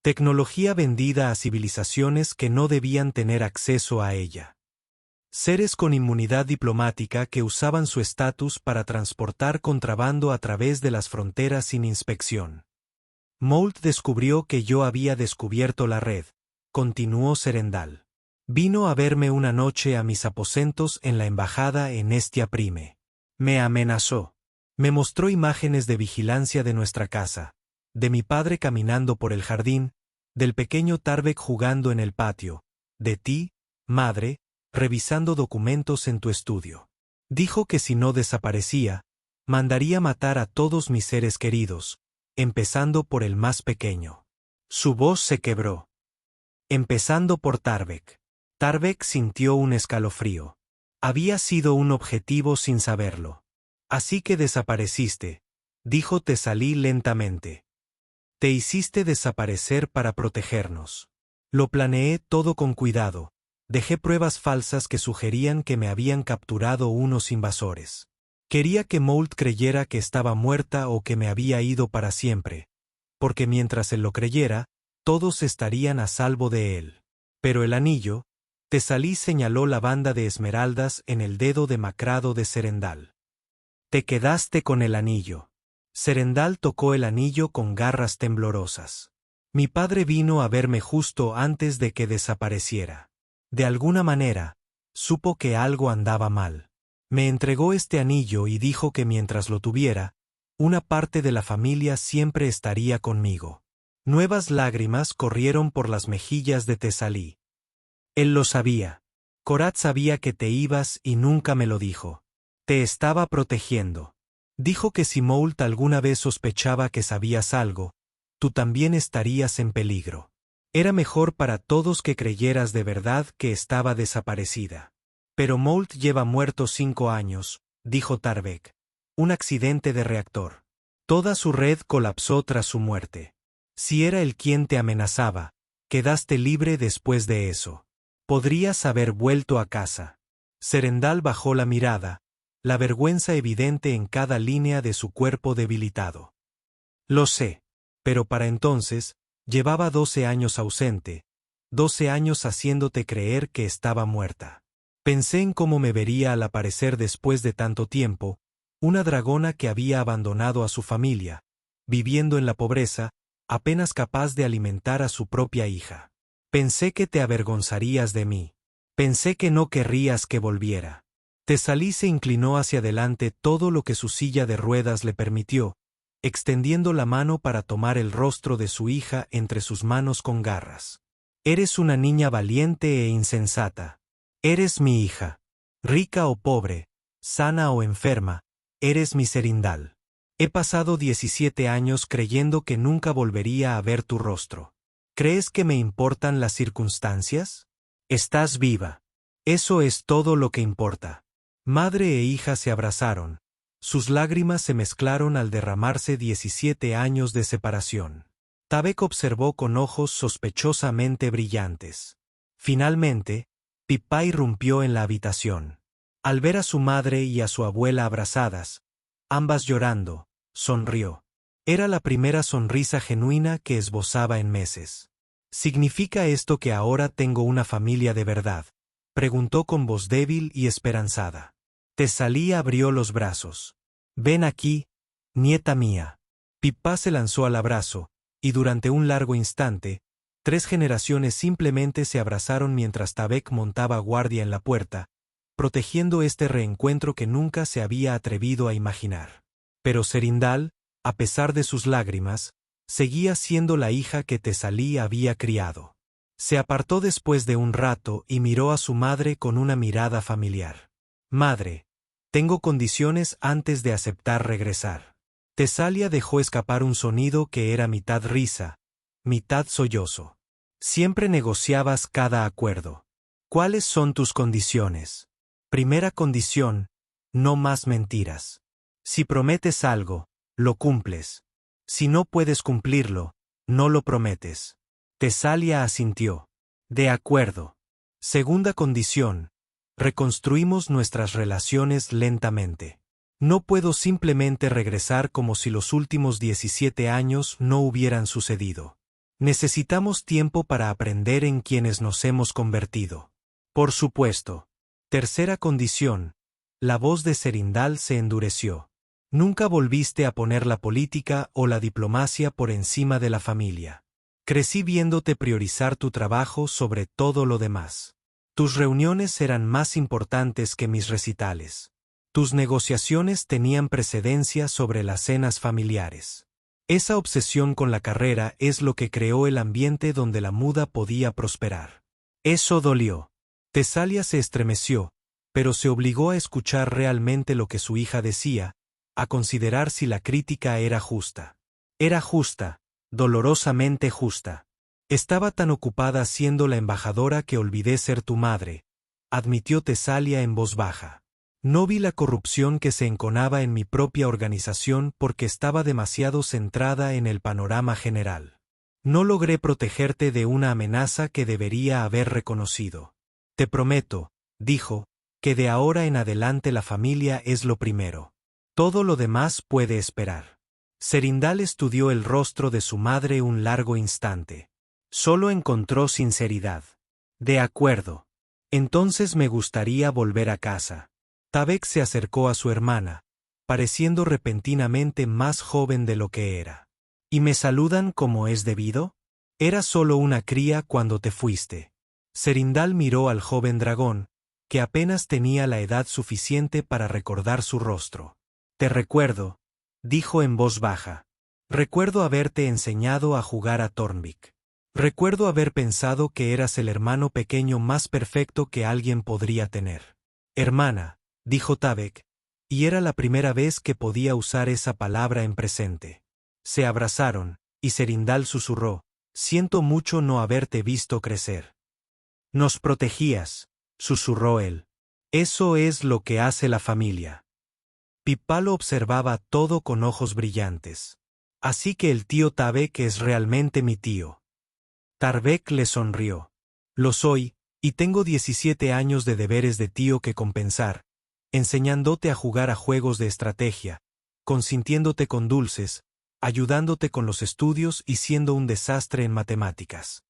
Tecnología vendida a civilizaciones que no debían tener acceso a ella. Seres con inmunidad diplomática que usaban su estatus para transportar contrabando a través de las fronteras sin inspección. Moult descubrió que yo había descubierto la red», continuó Serendal. «Vino a verme una noche a mis aposentos en la embajada en Estia Prime. Me amenazó. Me mostró imágenes de vigilancia de nuestra casa, de mi padre caminando por el jardín, del pequeño Tarbek jugando en el patio, de ti, madre, revisando documentos en tu estudio. Dijo que si no desaparecía, mandaría matar a todos mis seres queridos, empezando por el más pequeño». Su voz se quebró. «Empezando por Tarbek». Tarbek sintió un escalofrío. Había sido un objetivo sin saberlo. «Así que desapareciste», dijo Tesalí lentamente. «Te hiciste desaparecer para protegernos. Lo planeé todo con cuidado. Dejé pruebas falsas que sugerían que me habían capturado unos invasores. Quería que Moult creyera que estaba muerta o que me había ido para siempre, porque mientras él lo creyera, todos estarían a salvo de él. Pero el anillo», Tesalí señaló la banda de esmeraldas en el dedo demacrado de Serendal. «Te quedaste con el anillo». Serendal tocó el anillo con garras temblorosas. «Mi padre vino a verme justo antes de que desapareciera. De alguna manera, supo que algo andaba mal. Me entregó este anillo y dijo que mientras lo tuviera, Una parte de la familia siempre estaría conmigo. Nuevas lágrimas corrieron por las mejillas de Tesalí. Él lo sabía. Korat sabía que te ibas y nunca me lo dijo. Te estaba protegiendo. Dijo que si Moult alguna vez sospechaba que sabías algo, tú también estarías en peligro. Era mejor para todos que creyeras de verdad que estaba desaparecida. Pero Moult lleva muerto 5 años, dijo Tarbek. Un accidente de reactor. Toda su red colapsó tras su muerte. Si era él quien te amenazaba, quedaste libre después de eso. Podrías haber vuelto a casa. Serendal bajó la mirada, la vergüenza evidente en cada línea de su cuerpo debilitado. Lo sé. Pero para entonces, llevaba 12 años ausente, 12 años haciéndote creer que estaba muerta. Pensé en cómo me vería al aparecer después de tanto tiempo, una dragona que había abandonado a su familia, viviendo en la pobreza, apenas capaz de alimentar a su propia hija. Pensé que te avergonzarías de mí. Pensé que no querrías que volviera. Tesalí se inclinó hacia adelante todo lo que su silla de ruedas le permitió, extendiendo la mano para tomar el rostro de su hija entre sus manos con garras. Eres una niña valiente e insensata. Eres mi hija. Rica o pobre, sana o enferma, eres mi Serindal. He pasado 17 años creyendo que nunca volvería a ver tu rostro. ¿Crees que me importan las circunstancias? Estás viva. Eso es todo lo que importa. Madre e hija se abrazaron. Sus lágrimas se mezclaron al derramarse 17 años de separación. Tabek observó con ojos sospechosamente brillantes. Finalmente, Pippa irrumpió en la habitación. Al ver a su madre y a su abuela abrazadas, ambas llorando, sonrió. Era la primera sonrisa genuina que esbozaba en meses. ¿Significa esto que ahora tengo una familia de verdad?, preguntó con voz débil y esperanzada. Tesalí abrió los brazos. Ven aquí, nieta mía. Pippa se lanzó al abrazo, y durante un largo instante, 3 generaciones simplemente se abrazaron mientras Tabek montaba guardia en la puerta, protegiendo este reencuentro que nunca se había atrevido a imaginar. Pero Serindal, a pesar de sus lágrimas, seguía siendo la hija que Tesalí había criado. Se apartó después de un rato y miró a su madre con una mirada familiar. Madre, tengo condiciones antes de aceptar regresar. Tesalia dejó escapar un sonido que era mitad risa, mitad sollozo. Siempre negociabas cada acuerdo. ¿Cuáles son tus condiciones? Primera condición, no más mentiras. Si prometes algo, lo cumples. Si no puedes cumplirlo, no lo prometes. Tesalia asintió. De acuerdo. Segunda condición, reconstruimos nuestras relaciones lentamente. No puedo simplemente regresar como si los últimos 17 años no hubieran sucedido. Necesitamos tiempo para aprender en quienes nos hemos convertido. Por supuesto. Tercera condición, la voz de Serindal se endureció. Nunca volviste a poner la política o la diplomacia por encima de la familia. Crecí viéndote priorizar tu trabajo sobre todo lo demás. Tus reuniones eran más importantes que mis recitales. Tus negociaciones tenían precedencia sobre las cenas familiares. Esa obsesión con la carrera es lo que creó el ambiente donde la muda podía prosperar. Eso dolió. Tesalia se estremeció, pero se obligó a escuchar realmente lo que su hija decía, a considerar si la crítica era justa. Era justa, dolorosamente justa. Estaba tan ocupada siendo la embajadora que olvidé ser tu madre, admitió Tesalia en voz baja. No vi la corrupción que se enconaba en mi propia organización porque estaba demasiado centrada en el panorama general. No logré protegerte de una amenaza que debería haber reconocido. Te prometo, dijo, que de ahora en adelante la familia es lo primero. Todo lo demás puede esperar. Serindal estudió el rostro de su madre un largo instante. Solo encontró sinceridad. De acuerdo. Entonces me gustaría volver a casa. Tabek se acercó a su hermana, pareciendo repentinamente más joven de lo que era. ¿Y me saludan como es debido? Era solo una cría cuando te fuiste. Serindal miró al joven dragón, que apenas tenía la edad suficiente para recordar su rostro. Te recuerdo, dijo en voz baja. Recuerdo haberte enseñado a jugar a Thornvik. Recuerdo haber pensado que eras el hermano pequeño más perfecto que alguien podría tener. Hermana, dijo Tavek, y era la primera vez que podía usar esa palabra en presente. Se abrazaron, y Serindal susurró, siento mucho no haberte visto crecer. Nos protegías, susurró él. Eso es lo que hace la familia. Pippa lo observaba todo con ojos brillantes. Así que el tío Tavek es realmente mi tío. Tarbek le sonrió. Lo soy, y tengo 17 años de deberes de tío que compensar, enseñándote a jugar a juegos de estrategia, consintiéndote con dulces, ayudándote con los estudios y siendo un desastre en matemáticas.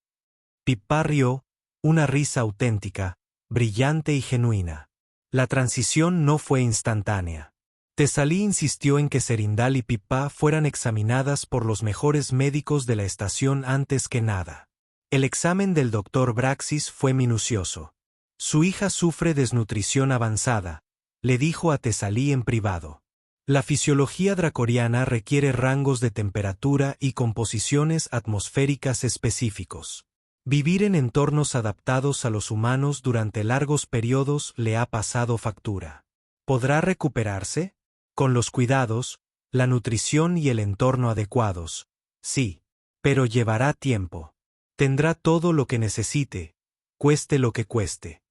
Pippa rió, una risa auténtica, brillante y genuina. La transición no fue instantánea. Tesalí insistió en que Serindal y Pippa fueran examinadas por los mejores médicos de la estación antes que nada. El examen del doctor Braxis fue minucioso. Su hija sufre desnutrición avanzada, le dijo a Tesalí en privado. La fisiología dracoriana requiere rangos de temperatura y composiciones atmosféricas específicos. Vivir en entornos adaptados a los humanos durante largos periodos le ha pasado factura. ¿Podrá recuperarse? Con los cuidados, la nutrición y el entorno adecuados. Sí, pero llevará tiempo. Tendrá todo lo que necesite, cueste lo que cueste.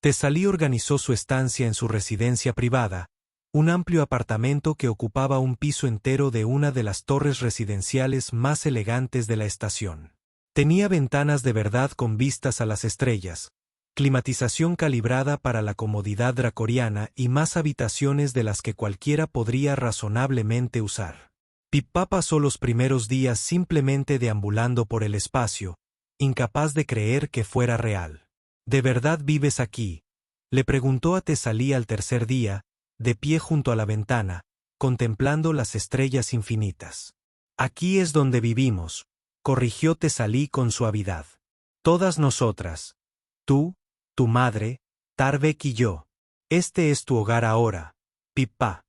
Tesalí organizó su estancia en su residencia privada, un amplio apartamento que ocupaba un piso entero de una de las torres residenciales más elegantes de la estación. Tenía ventanas de verdad con vistas a las estrellas, climatización calibrada para la comodidad dracoriana y más habitaciones de las que cualquiera podría razonablemente usar. Pippa pasó los primeros días simplemente deambulando por el espacio, incapaz de creer que fuera real. ¿De verdad vives aquí?, le preguntó a Tesalí al tercer día, de pie junto a la ventana, contemplando las estrellas infinitas. Aquí es donde vivimos, corrigió Tesalí con suavidad. Todas nosotras. Tú, tu madre, Tarbek y yo. Este es tu hogar ahora, Pippa.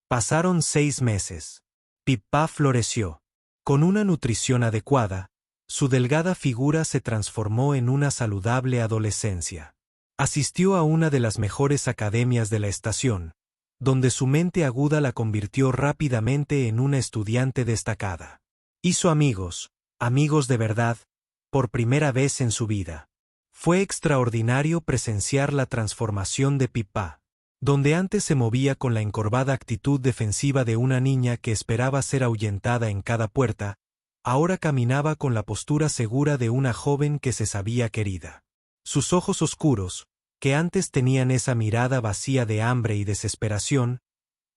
Pasaron 6 meses. Pippa floreció. Con una nutrición adecuada, su delgada figura se transformó en una saludable adolescencia. Asistió a una de las mejores academias de la estación, donde su mente aguda la convirtió rápidamente en una estudiante destacada. Hizo amigos de verdad, por primera vez en su vida. Fue extraordinario presenciar la transformación de Pippa. Donde antes se movía con la encorvada actitud defensiva de una niña que esperaba ser ahuyentada en cada puerta, ahora caminaba con la postura segura de una joven que se sabía querida. Sus ojos oscuros, que antes tenían esa mirada vacía de hambre y desesperación,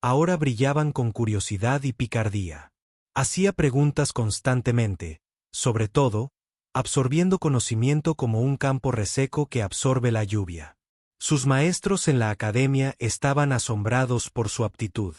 ahora brillaban con curiosidad y picardía. Hacía preguntas constantemente, sobre todo, absorbiendo conocimiento como un campo reseco que absorbe la lluvia. Sus maestros en la academia estaban asombrados por su aptitud.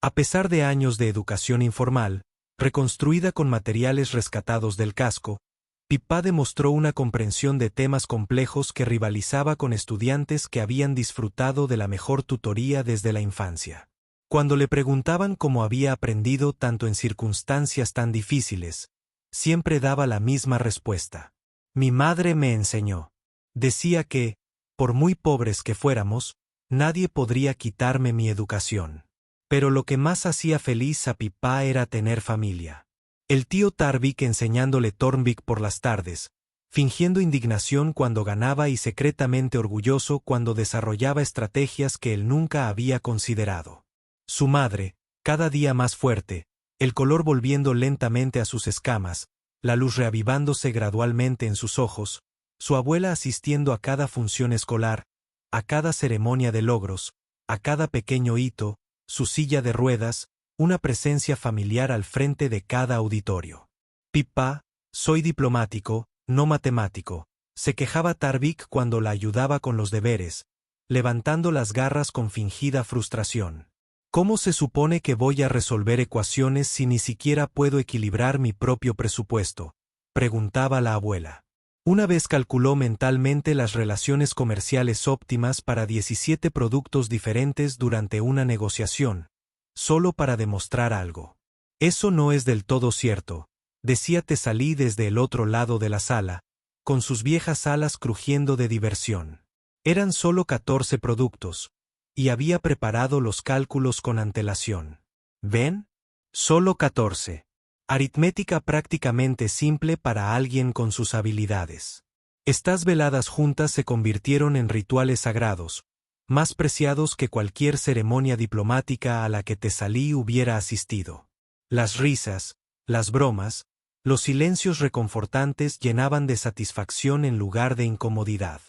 A pesar de años de educación informal, reconstruida con materiales rescatados del casco, Pippa demostró una comprensión de temas complejos que rivalizaba con estudiantes que habían disfrutado de la mejor tutoría desde la infancia. Cuando le preguntaban cómo había aprendido tanto en circunstancias tan difíciles, siempre daba la misma respuesta. Mi madre me enseñó. Decía que, por muy pobres que fuéramos, nadie podría quitarme mi educación. Pero lo que más hacía feliz a Pippa era tener familia. El tío Tarbik enseñándole Thornvik por las tardes, fingiendo indignación cuando ganaba y secretamente orgulloso cuando desarrollaba estrategias que él nunca había considerado. Su madre, cada día más fuerte, el color volviendo lentamente a sus escamas, la luz reavivándose gradualmente en sus ojos, su abuela asistiendo a cada función escolar, a cada ceremonia de logros, a cada pequeño hito, su silla de ruedas, una presencia familiar al frente de cada auditorio. Pippa, soy diplomático, no matemático, se quejaba Tarbik cuando la ayudaba con los deberes, levantando las garras con fingida frustración. ¿Cómo se supone que voy a resolver ecuaciones si ni siquiera puedo equilibrar mi propio presupuesto?, preguntaba la abuela. Una vez calculó mentalmente las relaciones comerciales óptimas para 17 productos diferentes durante una negociación, solo para demostrar algo. Eso no es del todo cierto, decía Tesalí desde el otro lado de la sala, con sus viejas alas crujiendo de diversión. Eran solo 14 productos, y había preparado los cálculos con antelación. ¿Ven? Solo 14. Aritmética prácticamente simple para alguien con sus habilidades. Estas veladas juntas se convirtieron en rituales sagrados, más preciados que cualquier ceremonia diplomática a la que Tesalí hubiera asistido. Las risas, las bromas, los silencios reconfortantes llenaban de satisfacción en lugar de incomodidad.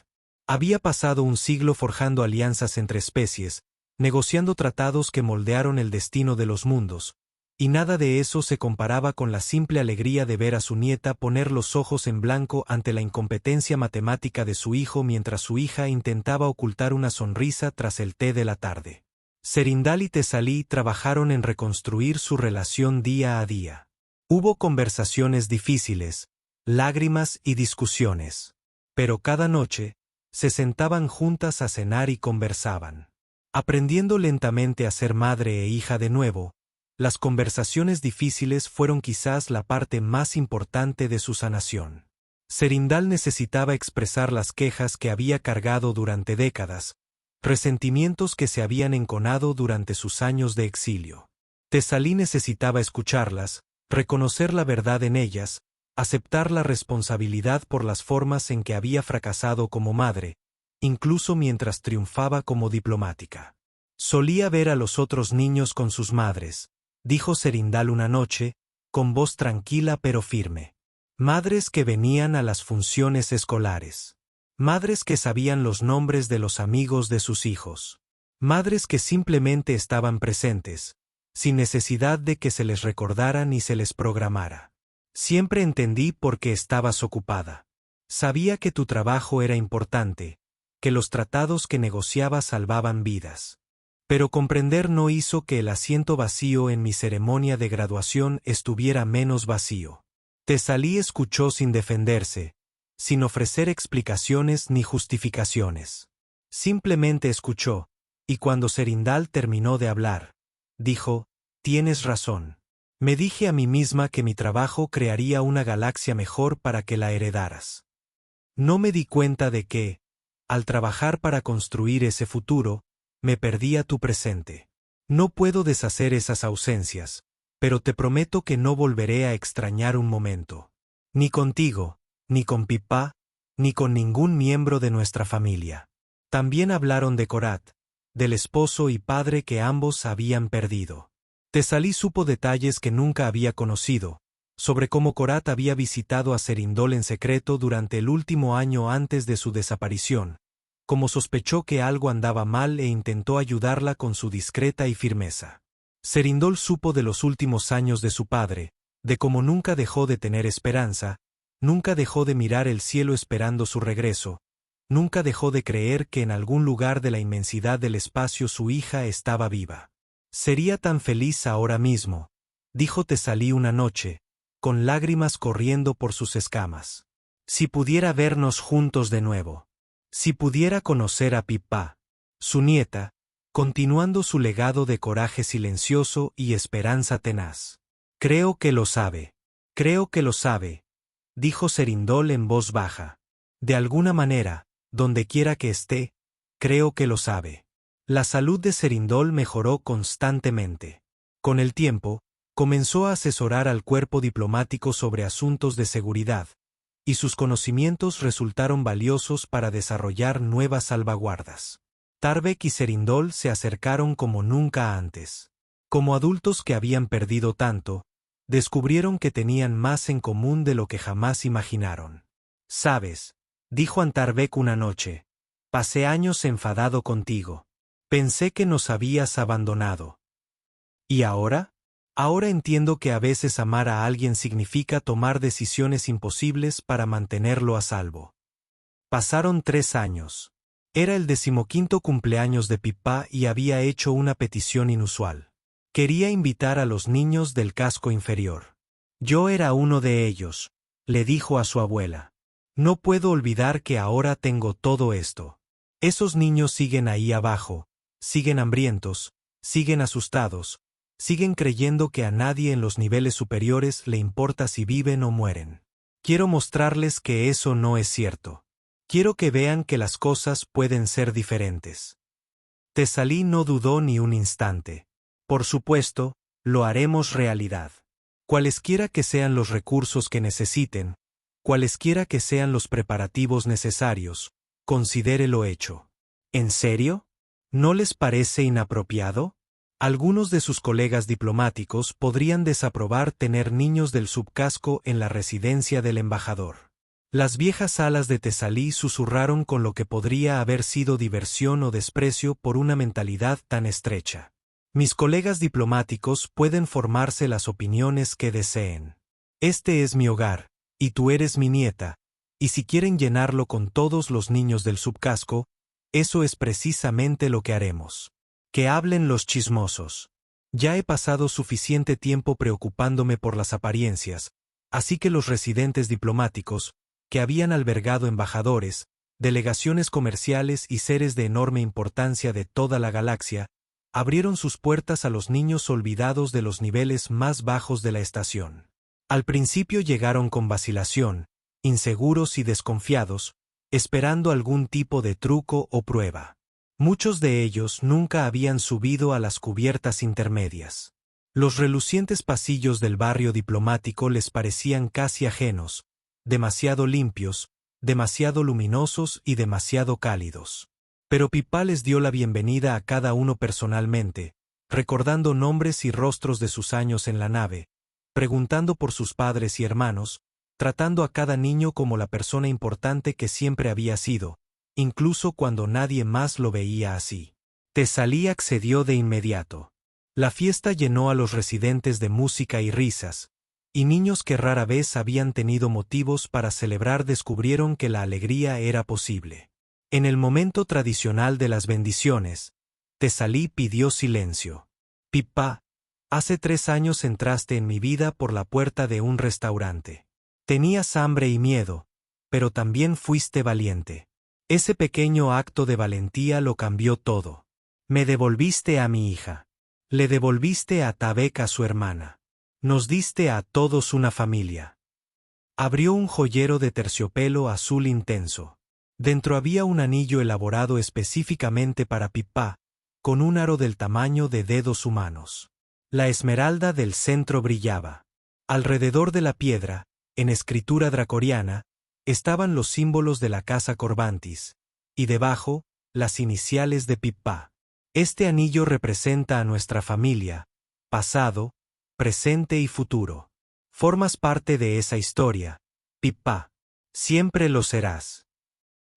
Había pasado un siglo forjando alianzas entre especies, negociando tratados que moldearon el destino de los mundos, y nada de eso se comparaba con la simple alegría de ver a su nieta poner los ojos en blanco ante la incompetencia matemática de su hijo mientras su hija intentaba ocultar una sonrisa tras el té de la tarde. Serindal y Tesalí trabajaron en reconstruir su relación día a día. Hubo conversaciones difíciles, lágrimas y discusiones. Pero cada noche, se sentaban juntas a cenar y conversaban. Aprendiendo lentamente a ser madre e hija de nuevo, las conversaciones difíciles fueron quizás la parte más importante de su sanación. Serindal necesitaba expresar las quejas que había cargado durante décadas, resentimientos que se habían enconado durante sus años de exilio. Tesalí necesitaba escucharlas, reconocer la verdad en ellas, aceptar la responsabilidad por las formas en que había fracasado como madre, incluso mientras triunfaba como diplomática. Solía ver a los otros niños con sus madres, dijo Serindal una noche, con voz tranquila pero firme. Madres que venían a las funciones escolares. Madres que sabían los nombres de los amigos de sus hijos. Madres que simplemente estaban presentes, sin necesidad de que se les recordara ni se les programara. Siempre entendí por qué estabas ocupada. Sabía que tu trabajo era importante, que los tratados que negociabas salvaban vidas. Pero comprender no hizo que el asiento vacío en mi ceremonia de graduación estuviera menos vacío. Tesalí escuchó sin defenderse, sin ofrecer explicaciones ni justificaciones. Simplemente escuchó, y cuando Serindal terminó de hablar, dijo, «Tienes razón. Me dije a mí misma que mi trabajo crearía una galaxia mejor para que la heredaras. No me di cuenta de que, al trabajar para construir ese futuro, me perdía tu presente. No puedo deshacer esas ausencias, pero te prometo que no volveré a extrañar un momento. Ni contigo, ni con Pippa, ni con ningún miembro de nuestra familia». También hablaron de Korat, del esposo y padre que ambos habían perdido. Tesalí supo detalles que nunca había conocido, sobre cómo Korat había visitado a Serindol en secreto durante el último año antes de su desaparición, como sospechó que algo andaba mal e intentó ayudarla con su discreta y firmeza. Serindol supo de los últimos años de su padre, de cómo nunca dejó de tener esperanza, nunca dejó de mirar el cielo esperando su regreso, nunca dejó de creer que en algún lugar de la inmensidad del espacio su hija estaba viva. «Sería tan feliz ahora mismo», dijo Tesalí una noche, con lágrimas corriendo por sus escamas. «Si pudiera vernos juntos de nuevo. Si pudiera conocer a Pippa, su nieta, continuando su legado de coraje silencioso y esperanza tenaz. Creo que lo sabe. Creo que lo sabe», dijo Serindol en voz baja. «De alguna manera, donde quiera que esté, creo que lo sabe». La salud de Serindol mejoró constantemente. Con el tiempo, comenzó a asesorar al cuerpo diplomático sobre asuntos de seguridad, y sus conocimientos resultaron valiosos para desarrollar nuevas salvaguardas. Tarbek y Serindol se acercaron como nunca antes. Como adultos que habían perdido tanto, descubrieron que tenían más en común de lo que jamás imaginaron. «Sabes», dijo Antarbek una noche, «pasé años enfadado contigo. Pensé que nos habías abandonado. ¿Y ahora? Ahora entiendo que a veces amar a alguien significa tomar decisiones imposibles para mantenerlo a salvo». Pasaron 3 años. Era el 15º cumpleaños de Pippa y había hecho una petición inusual. Quería invitar a los niños del casco inferior. «Yo era uno de ellos», le dijo a su abuela. «No puedo olvidar que ahora tengo todo esto. Esos niños siguen ahí abajo, siguen hambrientos, siguen asustados, Siguen creyendo que a nadie en los niveles superiores le importa si viven o mueren. Quiero mostrarles que eso no es cierto. Quiero que vean que las cosas pueden ser diferentes. Tesalí no dudó ni un instante. Por supuesto, lo haremos realidad. Cualesquiera que sean los recursos que necesiten, cualesquiera que sean los preparativos necesarios, considérelo hecho. ¿En serio? ¿No les parece inapropiado? Algunos de sus colegas diplomáticos podrían desaprobar tener niños del subcasco en la residencia del embajador. Las viejas alas de Tesalí susurraron con lo que podría haber sido diversión o desprecio por una mentalidad tan estrecha. Mis colegas diplomáticos pueden formarse las opiniones que deseen. Este es mi hogar, y tú eres mi nieta, y si quieren llenarlo con todos los niños del subcasco, eso es precisamente lo que haremos. Que hablen los chismosos. Ya he pasado suficiente tiempo preocupándome por las apariencias, así que los residentes diplomáticos, que habían albergado embajadores, delegaciones comerciales y seres de enorme importancia de toda la galaxia, abrieron sus puertas a los niños olvidados de los niveles más bajos de la estación. Al principio llegaron con vacilación, inseguros y desconfiados, esperando algún tipo de truco o prueba. Muchos de ellos nunca habían subido a las cubiertas intermedias. Los relucientes pasillos del barrio diplomático les parecían casi ajenos, demasiado limpios, demasiado luminosos y demasiado cálidos. Pero Pippa les dio la bienvenida a cada uno personalmente, recordando nombres y rostros de sus años en la nave, preguntando por sus padres y hermanos, tratando a cada niño como la persona importante que siempre había sido, incluso cuando nadie más lo veía así. Tesalí accedió de inmediato. La fiesta llenó a los residentes de música y risas, y niños que rara vez habían tenido motivos para celebrar descubrieron que la alegría era posible. En el momento tradicional de las bendiciones, Tesalí pidió silencio. Pippa, hace 3 años entraste en mi vida por la puerta de un restaurante. Tenías hambre y miedo, pero también fuiste valiente. Ese pequeño acto de valentía lo cambió todo. Me devolviste a mi hija. Le devolviste a Tabek a su hermana. Nos diste a todos una familia. Abrió un joyero de terciopelo azul intenso. Dentro había un anillo elaborado específicamente para Pippa, con un aro del tamaño de dedos humanos. La esmeralda del centro brillaba. Alrededor de la piedra, en escritura dracoriana, estaban los símbolos de la casa Corvantis, y debajo, las iniciales de Pippa. Este anillo representa a nuestra familia, pasado, presente y futuro. Formas parte de esa historia, Pippa. Siempre lo serás.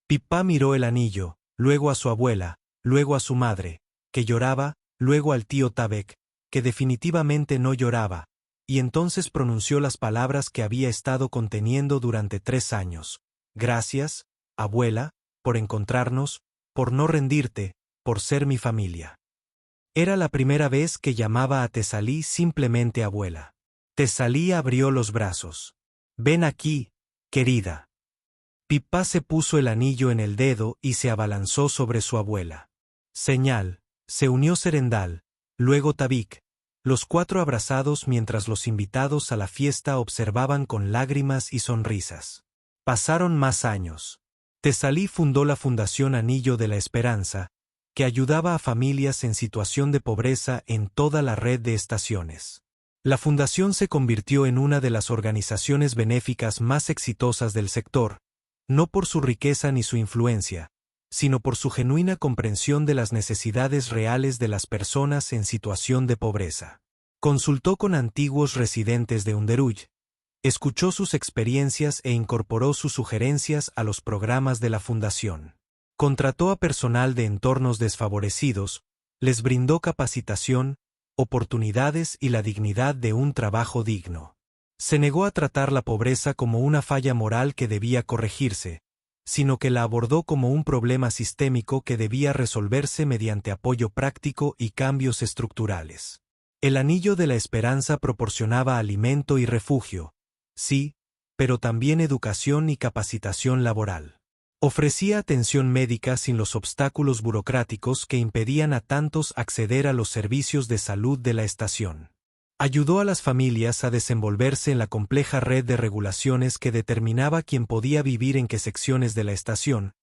Pippa miró el anillo, luego a su abuela, luego a su madre, que lloraba, luego al tío Tabek, que definitivamente no lloraba, y entonces pronunció las palabras que había estado conteniendo durante 3 años. Gracias, abuela, por encontrarnos, por no rendirte, por ser mi familia. Era la primera vez que llamaba a Tesalí simplemente abuela. Tesalí abrió los brazos. Ven aquí, querida. Pippa se puso el anillo en el dedo y se abalanzó sobre su abuela. Señal, se unió Serendal, luego Tabik, los 4 abrazados mientras los invitados a la fiesta observaban con lágrimas y sonrisas. Pasaron más años. Tesalí fundó la Fundación Anillo de la Esperanza, que ayudaba a familias en situación de pobreza en toda la red de estaciones. La fundación se convirtió en una de las organizaciones benéficas más exitosas del sector, no por su riqueza ni su influencia, sino por su genuina comprensión de las necesidades reales de las personas en situación de pobreza. Consultó con antiguos residentes de Underuy, escuchó sus experiencias e incorporó sus sugerencias a los programas de la fundación. Contrató a personal de entornos desfavorecidos, les brindó capacitación, oportunidades y la dignidad de un trabajo digno. Se negó a tratar la pobreza como una falla moral que debía corregirse, sino que la abordó como un problema sistémico que debía resolverse mediante apoyo práctico y cambios estructurales. El Anillo de la Esperanza proporcionaba alimento y refugio, sí, pero también educación y capacitación laboral. Ofrecía atención médica sin los obstáculos burocráticos que impedían a tantos acceder a los servicios de salud de la estación. Ayudó a las familias a desenvolverse en la compleja red de regulaciones que determinaba quién podía vivir en qué secciones de la estación,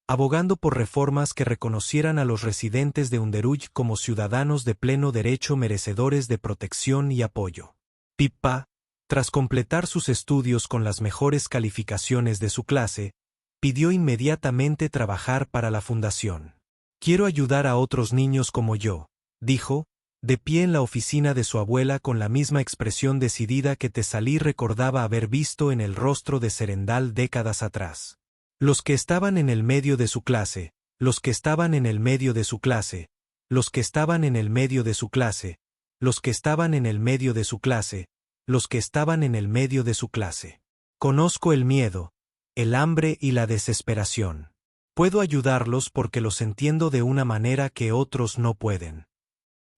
abogando por reformas que reconocieran a los residentes de Underuj como ciudadanos de pleno derecho merecedores de protección y apoyo. Pippa, tras completar sus estudios con las mejores calificaciones de su clase, pidió inmediatamente trabajar para la fundación. «Quiero ayudar a otros niños como yo», dijo, de pie en la oficina de su abuela con la misma expresión decidida que Tesalí recordaba haber visto en el rostro de Serendal décadas atrás. Los que estaban en el medio de su clase, los que estaban en el medio de su clase, los que estaban en el medio de su clase, los que estaban en el medio de su clase, los que estaban en el medio de su clase. Conozco el miedo, el hambre y la desesperación. Puedo ayudarlos porque los entiendo de una manera que otros no pueden.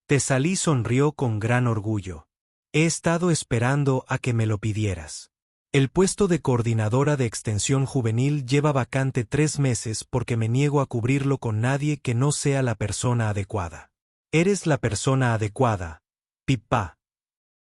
Tesalí sonrió con gran orgullo. He estado esperando a que me lo pidieras. El puesto de coordinadora de extensión juvenil lleva vacante 3 meses porque me niego a cubrirlo con nadie que no sea la persona adecuada. Eres la persona adecuada, Pippa.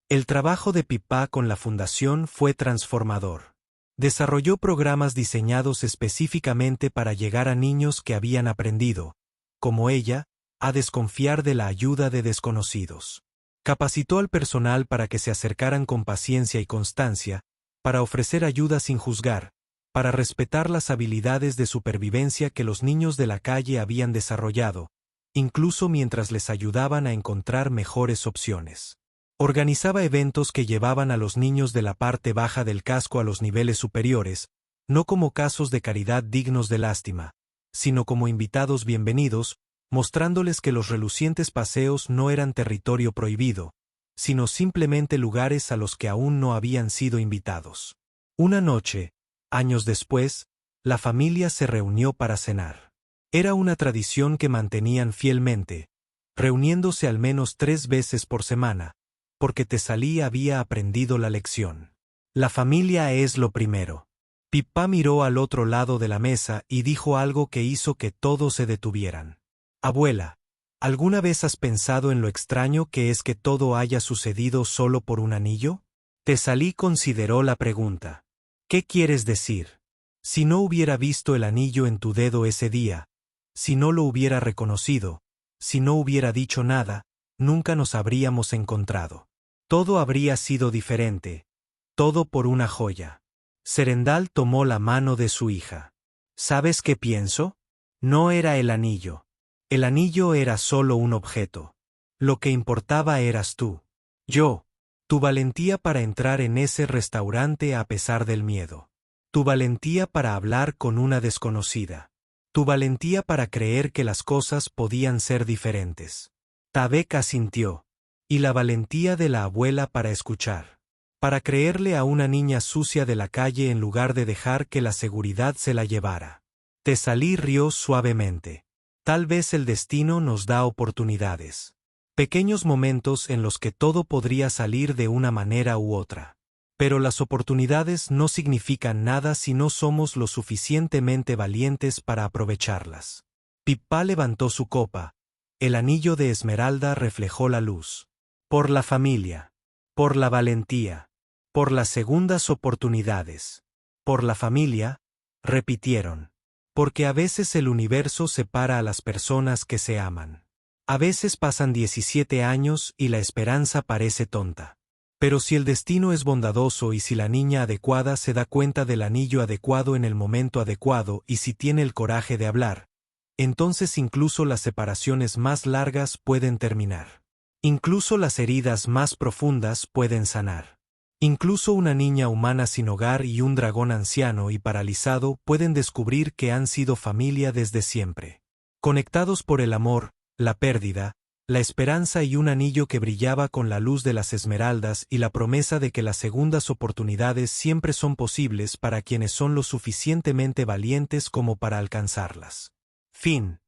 El trabajo de Pippa con la fundación fue transformador. Desarrolló programas diseñados específicamente para llegar a niños que habían aprendido, como ella, a desconfiar de la ayuda de desconocidos. Capacitó al personal para que se acercaran con paciencia y constancia, para ofrecer ayuda sin juzgar, para respetar las habilidades de supervivencia que los niños de la calle habían desarrollado, incluso mientras les ayudaban a encontrar mejores opciones. Organizaba eventos que llevaban a los niños de la parte baja del casco a los niveles superiores, no como casos de caridad dignos de lástima, sino como invitados bienvenidos, mostrándoles que los relucientes paseos no eran territorio prohibido, sino simplemente lugares a los que aún no habían sido invitados. Una noche, años después, la familia se reunió para cenar. Era una tradición que mantenían fielmente, reuniéndose al menos 3 veces por semana, porque Tesalí había aprendido la lección. La familia es lo primero. Pippa miró al otro lado de la mesa y dijo algo que hizo que todos se detuvieran. Abuela, ¿alguna vez has pensado en lo extraño que es que todo haya sucedido solo por un anillo? Tesalí consideró la pregunta. ¿Qué quieres decir? Si no hubiera visto el anillo en tu dedo ese día, si no lo hubiera reconocido, si no hubiera dicho nada, nunca nos habríamos encontrado. Todo habría sido diferente, todo por una joya. Serendal tomó la mano de su hija. ¿Sabes qué pienso? No era el anillo. El anillo era solo un objeto. Lo que importaba eras tú. Yo. Tu valentía para entrar en ese restaurante a pesar del miedo. Tu valentía para hablar con una desconocida. Tu valentía para creer que las cosas podían ser diferentes. Tabek asintió. Y la valentía de la abuela para escuchar. Para creerle a una niña sucia de la calle en lugar de dejar que la seguridad se la llevara. Tesalí rió suavemente. Tal vez el destino nos da oportunidades. Pequeños momentos en los que todo podría salir de una manera u otra. Pero las oportunidades no significan nada si no somos lo suficientemente valientes para aprovecharlas. Pippa levantó su copa. El anillo de esmeralda reflejó la luz. Por la familia. Por la valentía. Por las segundas oportunidades. Por la familia, repitieron. Porque a veces el universo separa a las personas que se aman. A veces pasan 17 años y la esperanza parece tonta. Pero si el destino es bondadoso y si la niña adecuada se da cuenta del anillo adecuado en el momento adecuado y si tiene el coraje de hablar, entonces incluso las separaciones más largas pueden terminar. Incluso las heridas más profundas pueden sanar. Incluso una niña humana sin hogar y un dragón anciano y paralizado pueden descubrir que han sido familia desde siempre. Conectados por el amor, la pérdida, la esperanza y un anillo que brillaba con la luz de las esmeraldas y la promesa de que las segundas oportunidades siempre son posibles para quienes son lo suficientemente valientes como para alcanzarlas. Fin.